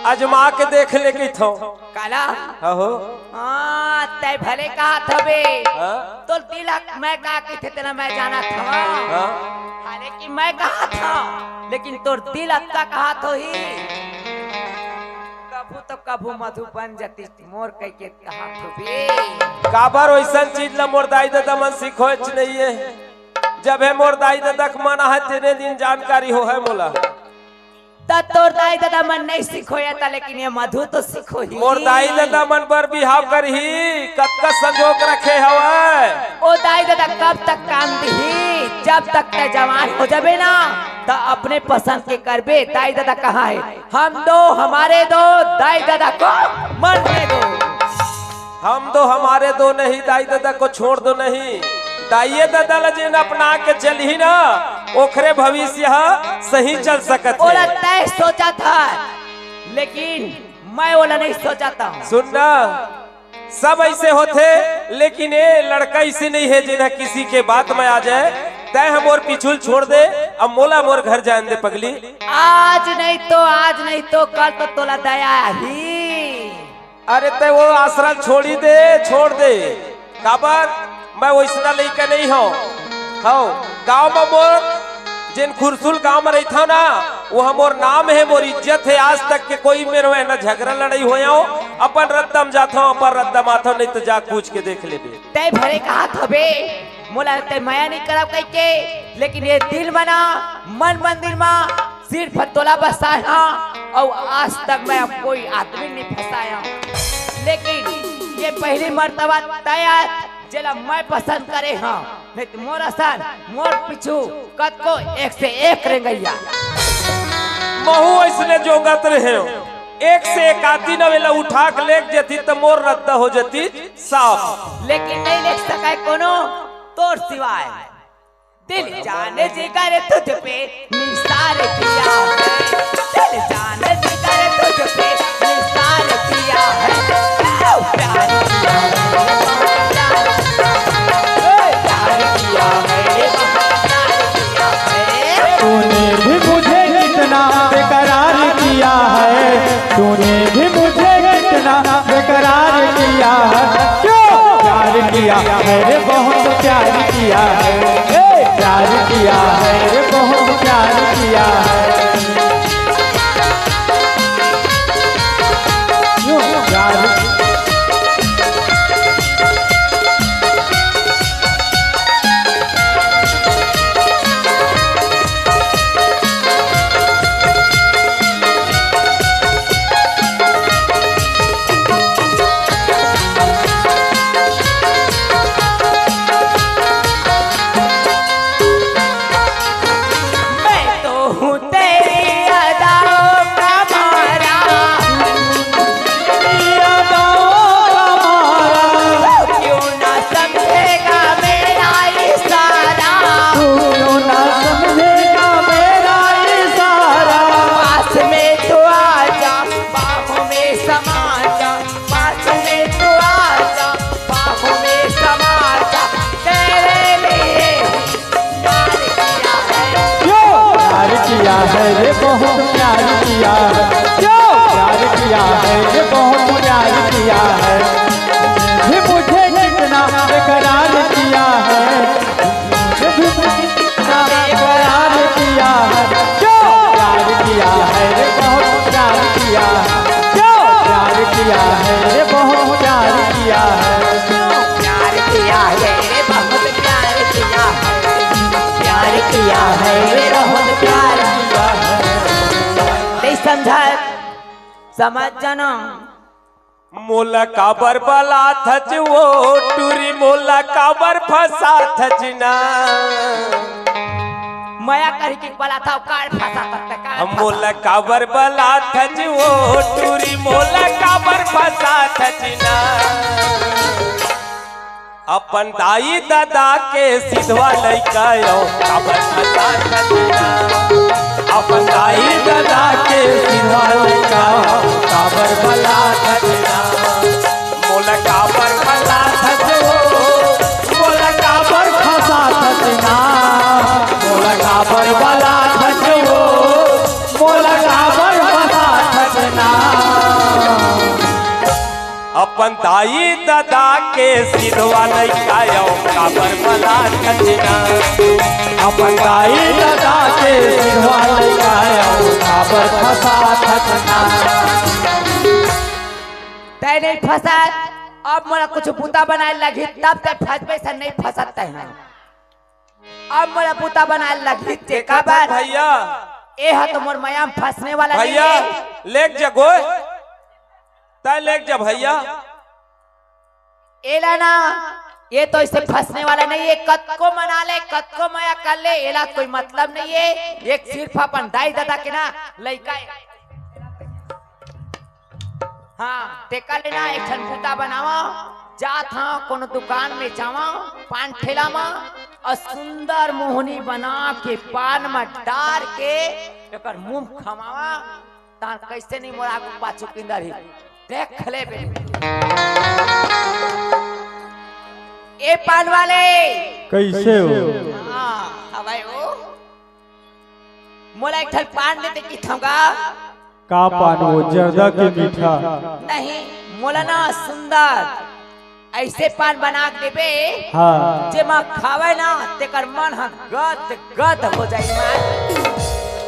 [SPEAKER 10] अजमा के देख ले की थो
[SPEAKER 8] काला
[SPEAKER 10] हो
[SPEAKER 8] हाँ ते भले कहा थबे
[SPEAKER 10] हाँ?
[SPEAKER 8] तो तिलक मैं कहा कि थे तेरा मैं जाना था
[SPEAKER 10] हाँ?
[SPEAKER 8] हालांकि मैं कहा था लेकिन तोर दिल अक्का कहा तो ही कभू तो कभू मधु बन जाती मोर कह के कहा तो भी
[SPEAKER 10] काबर वैसा चीज ला मोर दाई दादा मन सीखो नहीं है जब है मोर दाई दादा के मना है तेरे दिन जानकारी हो है मोला
[SPEAKER 8] तोर दाई दादा मन नहीं सीखोया था लेकिन ये मधु तो सीखो ही
[SPEAKER 10] मोर दाई दादा मन पर बिहाव कर ही कत्का संजोग रखे हवा
[SPEAKER 8] ओ दाई दादा कब तक काम दी जब तक ते जवान हो जाबे ना तो अपने पसंद के करबे दाई दादा कहाँ है हम दो हमारे दो दाई दादा को मरने दो
[SPEAKER 10] हम दो हमारे दो नहीं दाई दादा को छोड़ दो नहीं दाइये दादा लजिन अपना के चल ही ना ओखरे भविष्य सही चल सकत
[SPEAKER 8] ओला तय सोचा था लेकिन मैं ओला नहीं सोचा था
[SPEAKER 10] सुनना सब ऐसे होते लेकिन ये लड़का ऐसे नहीं है जिन्हें किसी के बात में आ जाए तय हम और पिछुल छोड़ दे अब मोला मोर घर जान दे पगली
[SPEAKER 8] आज नहीं तो कल तो तोला दया ही
[SPEAKER 10] अरे ते वो आश्रम छोड़ी दे छोड़ दे काबर मैं वैसना लड़का नहीं हूँ गाँव में मोर जिन खुरसुल गांव में रहता ना वो मोर नाम है मोर इज्जत है आज तक के कोई मेरे न झगड़ा लड़ाई हो अपन रद्दम जाता हूँ अपन रद्दम आता नहीं तो जा पूछ के देख ले
[SPEAKER 8] तय भरे कहा थबे मोला ते माया नहीं करा कह के लेकिन ये दिल बना मन मंदिर में सिर्फ तोला बसाया और आज तक मैं कोई आदमी नहीं फंसाया लेकिन ये पहली मर्तबा तया जला मैं पसंद करे हाँ नहीं तो मोर आसान मोर पिछू कद को एक से एक रेंगैया
[SPEAKER 10] महू ऐसने जोगत रहे एक से एक आती न वेला उठा के लेक जती तो मोर रद्दा हो जती साफ
[SPEAKER 8] लेकिन नहीं ले सका कोनो तोर सिवाय दिल जाने जिगर तुझ पे निसार किया है दिल जाने जिगर तुझ पे निसार किया है प्यार
[SPEAKER 4] तूने
[SPEAKER 3] किया है रे बहुत प्यार किया है, प्यार किया है रे बहुत प्यार किया है, प्यार है रे बहुत प्यार किया है, प्यार किया है रे बहुत प्यार किया है, भी मुझे कितना बेकरार किया है, कितना बेकरार किया है, प्यार किया है रे बहुत प्यार किया है, प्यार किया है रे बहुत प्यार किया है,
[SPEAKER 8] प्यार किया है रे बहुत प्यार किया है, प्यार किया है रे बहुत प्यार किया है। नहीं समझा समझ जाना
[SPEAKER 10] मोला काबर बला थच वो टूरी मोला काबर फंसा थच ना
[SPEAKER 8] माया कर के बला था कार फंसा तक
[SPEAKER 10] मोला काबर बला थच वो टूरी मोला काबर फंसा थच ना अपन दाई दादा के सिधवा लइका यो काबर फंसा थच ना अपन दाई दादा के सिधवा लइका काबर बला थच ना मोला काबर बला थच वो मोला काबर फंसा थच ना मोला काबर बला थच वो मोला काबर फंसा थच ना अपन दाई दादा के सिधवा लइका यो काबर बला थच ना अपन दाई दादा के सिधवा लइका यो काबर फंसा थच ना
[SPEAKER 8] तय नहीं फंसा अब मोला कुछ बूता बनाए लगी तब तक फंसबे से नहीं फंसते हैं अब मोला बूता बनाए लगी ते काबर
[SPEAKER 10] भैया
[SPEAKER 8] ए है तो मोर माया में फंसने वाला नहीं
[SPEAKER 10] भैया
[SPEAKER 8] है
[SPEAKER 10] लेक जगो तय लेक जा भैया
[SPEAKER 8] एला ना ये तो इससे फंसने वाला नहीं है कद को मना ले कद को माया कर ले एला कोई मतलब नहीं है एक सिर्फ अपन दाई दादा के ना लइका हाँ टेका लेना एक ठन बूता बनावा जात हाँ कोनो दुकान में जावा पान ठेला में और सुंदर मोहनी बना के पान में डार के एकर मुंह खमावा तार कैसे नहीं मोरा को पाछू किंदर ही देख ले बे ए पान वाले
[SPEAKER 3] कैसे हो
[SPEAKER 8] हाँ हवाई हो मोला एक ठन पान देते की थमगा
[SPEAKER 3] का पान वो जर्दा के मीठा
[SPEAKER 8] नहीं मोला ना सुंदर ऐसे पान बना के देबे
[SPEAKER 3] हाँ
[SPEAKER 8] जे मां खावे ना तेकर मन ह गद गद हो जाई मां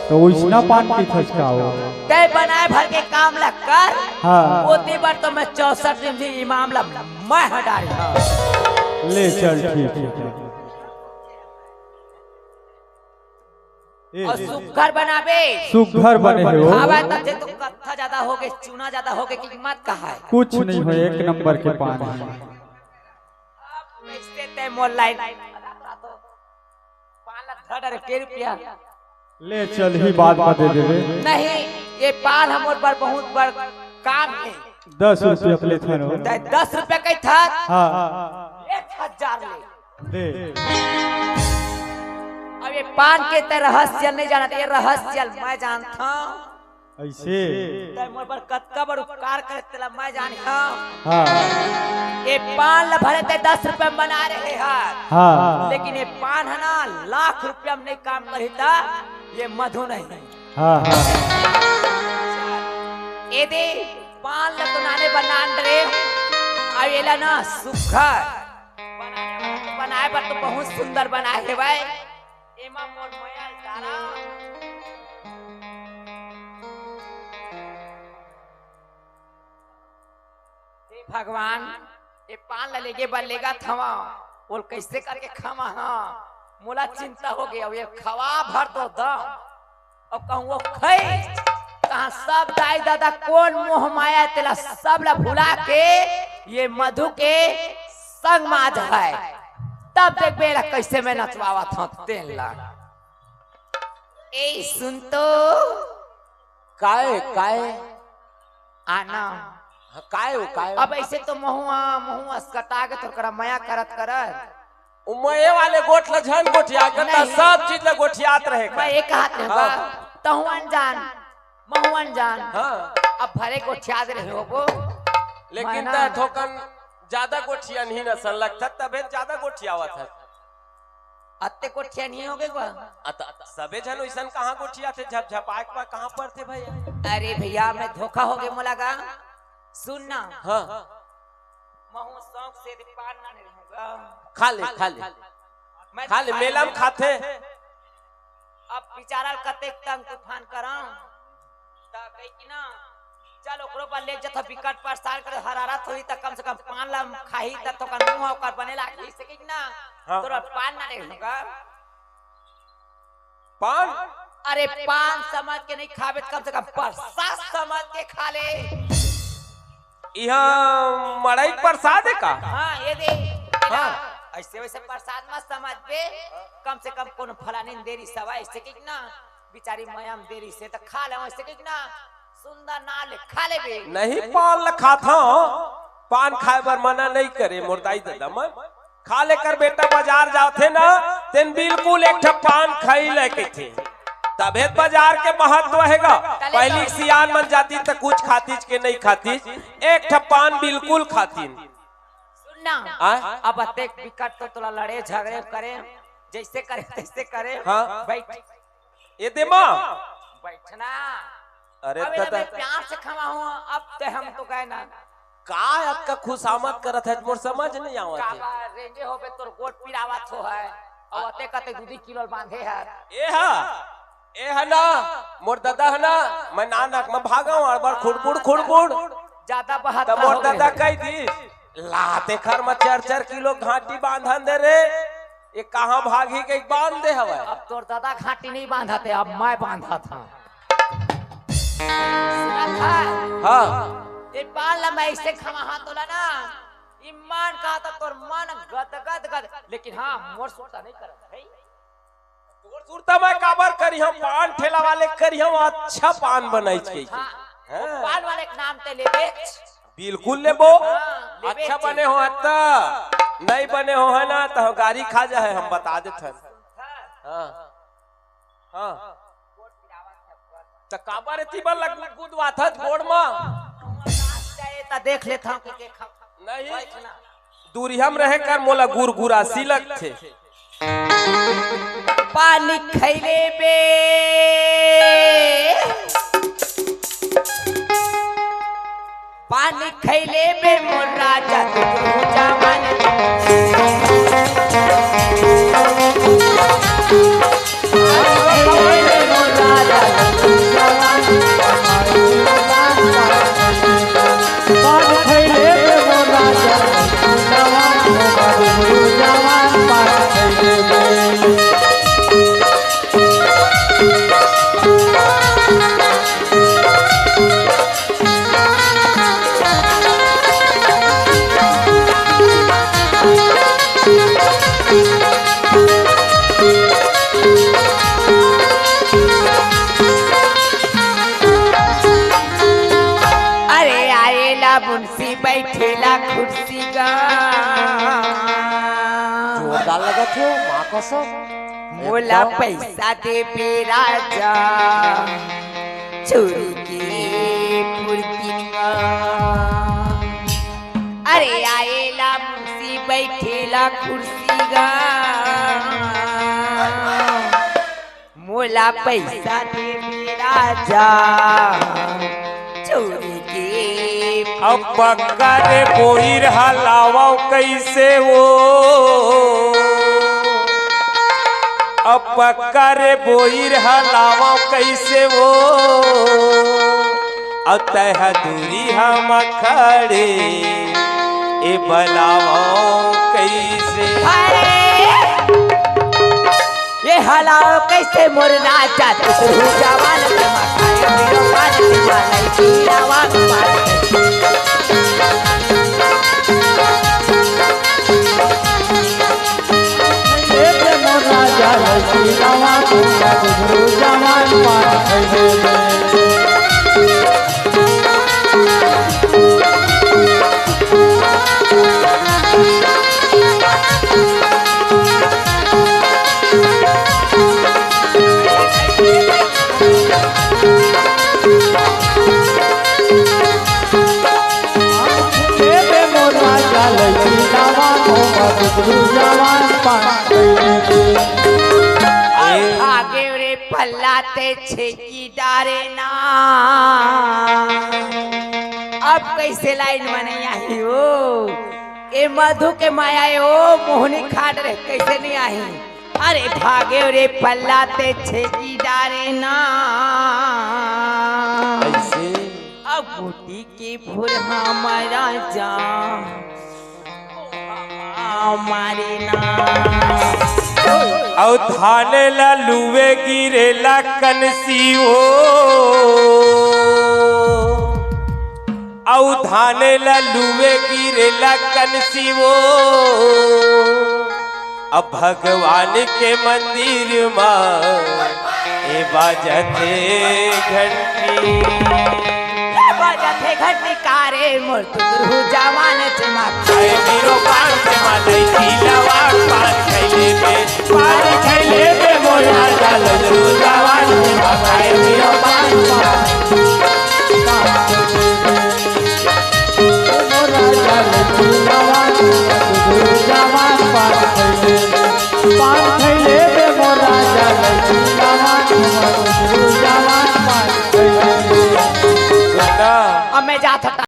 [SPEAKER 3] तो उसना पान की खसका हो
[SPEAKER 8] ते बनाए भर के काम ला कर
[SPEAKER 3] हाँ
[SPEAKER 8] ओते बार तो मैं 64 दिन से इमाम ला मैं हटाई
[SPEAKER 3] ले चल ठीक है
[SPEAKER 8] और सुघर बनाबे
[SPEAKER 3] सुघर बने हो
[SPEAKER 8] खावा तब जे तो कत्था ज्यादा हो गए चूना ज्यादा हो गए कीमत कहा है
[SPEAKER 3] कुछ नहीं हो एक नंबर के पान है
[SPEAKER 8] इससे ते मोर लाइन 5 लाख धड़ के रुपया
[SPEAKER 3] ले चल ही बात दे देवे
[SPEAKER 8] नहीं ये पान हमर पर बहुत बड़ काम है
[SPEAKER 3] 10 रुपया प्लेट है
[SPEAKER 8] 10 रुपया का था
[SPEAKER 3] हाँ
[SPEAKER 8] 1000 ले
[SPEAKER 3] दे
[SPEAKER 8] अब ये पान के ते रहस्य नहीं जानत ये रहस्य मैं जानता
[SPEAKER 3] ऐसे
[SPEAKER 8] ते मोर पर कत्का बड़ उपकार करे तेला मैं जानी हां
[SPEAKER 3] हाँ
[SPEAKER 8] ये पान ला भरे ते 10 रुपया में बना रहे हैं
[SPEAKER 3] हाँ
[SPEAKER 8] लेकिन ये पान है ना लाख रुपया में नहीं काम करता ये मधु नहीं
[SPEAKER 3] हाँ हाँ
[SPEAKER 8] ये दे पान ला तो नाने बनान रे अब ये ला ना सुखर बनाए पर तो बहुत सुंदर बनाए है भाई। एमा मोर मोया तारा हे भगवान ये पान लेके बलेगा थवा बोल कैसे करके खावा। हाँ मोला चिंता हो गया ये खवा भर दो दम और कहूँ वो खाई कहा सब दाई दादा कौन मोह माया तेला सब ला भुला के ये मधु के संग माज है तब देख बेला कैसे मैं नचवावा था तेल ला। ए सुन तो
[SPEAKER 10] काय काय
[SPEAKER 8] आना
[SPEAKER 10] काय हो काय
[SPEAKER 8] अब ऐसे तो महुआ कटा के तो माया करत
[SPEAKER 10] उमये वाले गोठ ल झन गोठिया करता सब चीज ल गोठियात रहे
[SPEAKER 8] मैं एक हाथ में बा तहुअन जान महुअन जान।
[SPEAKER 10] हाँ
[SPEAKER 8] अब भरे को छाद रहे हो वो
[SPEAKER 10] लेकिन त ठोकन ज्यादा गोठिया नहीं न सन लगता तबे ज्यादा गोठिया आवत है।
[SPEAKER 8] अत्ते को छे नहीं हो गए बा
[SPEAKER 10] सबे जन वैसन कहां गोठिया थे झपझपाए के कहां पर थे भैया।
[SPEAKER 8] अरे भैया मैं धोखा हो गए मोलागा सुन ना।
[SPEAKER 10] हाँ
[SPEAKER 8] महू शौक से पान ना नहीं होगा
[SPEAKER 10] खा ले मेला में खाते।
[SPEAKER 8] अब बेचारा कते तंग तूफान कराऊं ता कहि कि ना चल ओकरो पर ले जथा विकट प्रसार कर हरारत होई त कम से कम पान ला खाही त तो कर मुंह ओकर बने लागी से कि ना तोरा पान ना नहीं होगा।
[SPEAKER 10] पान
[SPEAKER 8] अरे पान समझ के नहीं खावे कम से कम प्रसाद समझ के खा ले।
[SPEAKER 10] यहाँ मड़ई प्रसाद है का।
[SPEAKER 8] हाँ ये दे
[SPEAKER 10] हाँ
[SPEAKER 8] ऐसे वैसे प्रसाद मत समझ पे कम से कम कोनो फलानी देरी सवा ऐसे कि ना बिचारी मयम देरी से तो खा ले ऐसे कि ना सुंदर ना ले खा ले बे
[SPEAKER 10] नहीं पान ल खाता पान खाए बर मना नहीं करे मुर्दाई दादा मन खा लेकर बेटा बाजार जाते ना तेन बिल्कुल एक ठप पान खाई लेके थे तबे बाजार के महत्व हैगा। पहली सियान मन जाती तो कुछ खातीज के नहीं खातीज एक ठप पान बिल्कुल खातीन।
[SPEAKER 8] सुनना अब अतेक विकट तो तोला लड़े झगड़े करे जैसे करे तैसे करे।
[SPEAKER 10] हाँ
[SPEAKER 8] बैठ
[SPEAKER 10] ये दे मां
[SPEAKER 8] बैठना।
[SPEAKER 10] अरे
[SPEAKER 8] मैं प्यार से खवा हूँ अब ते हम तो कहे ना
[SPEAKER 10] का अक्का खुशामद करत है मोर समझ नहीं आवत है।
[SPEAKER 8] का रेंजे होबे तोर गोट पिरावत हो है और अते कते दूधी किलो बांधे है।
[SPEAKER 10] ए है ना मोर दादा है ना मैं नानक में भागा हूँ बार खुड़बुड़
[SPEAKER 8] ज्यादा बहात
[SPEAKER 10] तो मोर दादा कही थी लाते खर में 4-4 किलो घाटी बांधन दे रे ये कहाँ भागी के बांध दे हवा।
[SPEAKER 8] अब तोर दादा घाटी नहीं बांधा थे अब मैं बांधा था।
[SPEAKER 10] हाँ
[SPEAKER 8] ये पाला मैं ऐसे खमा हाथ तोला ना ईमान का था तोर मन गद लेकिन हाँ मोर सुरता नहीं करत है।
[SPEAKER 10] तोर सुरता मैं काबर करी हम पान ठेला वाले करी हम अच्छा पान बनाई छे।
[SPEAKER 8] हाँ पान वाले के नाम ते ले बेच
[SPEAKER 10] बिल्कुल लेबो अच्छा बने हो त नहीं बने हो है ना तो गाड़ी खा जा है हम बता देते हैं। हाँ हाँ तो काबर एती बल लग गुदवाथा गोड़ में
[SPEAKER 8] ता देख लेता हूं कि
[SPEAKER 10] नहीं दूरी हम रहे कर मोला गुरगुरा सिलक थे।
[SPEAKER 8] पानी खैले बे पानी खैले बे मोर राजा तू जवान मुंशी बैठेला कुर्सी का
[SPEAKER 10] जोरदार लगा थे माँ कसम
[SPEAKER 8] मोला पैसा दे बे राजा चोरी के फुर्तिनवा। अरे आएला मुंशी बैठेला कुर्सी का मोला पैसा दे बे राजा चोरी के
[SPEAKER 10] अब पक्का रे बोहिर हलावा कैसे वो, अब पक्का रे बोहिर हलावा कैसे वो, अब तह दूरी हम खड़े ए बलावा कैसे।
[SPEAKER 8] ये हलाओ कैसे मुरना चाहते तू जवान के मखाए मेरो पान के मालाई पीरावा मार
[SPEAKER 3] एक मोरा जाल पीरावा तुमका गुरु जवान पान खैले
[SPEAKER 8] आगे रे पल्लाते छेकी डारे ना, अब कैसे लाइन बने आई हो ए मधु के माया ओ मोहनी खाट रे कैसे नहीं आई। अरे भागे रे पल्लाते छेकी डारे ना, अब बूटी की फुर हमारा जा मारी ना।
[SPEAKER 10] औ थाने ला लुए गिरेला कनसी हो, औ थाने ला लुए गिरेला कनसी हो, अब भगवान के मंदिर में ए बाजते घंटी,
[SPEAKER 8] बाजते घंटी कारे मोर तुरु जवान चमा
[SPEAKER 10] खाए हीरो पान से मालाई खिलावा पान खैले में, पान खैले में मोरा डाल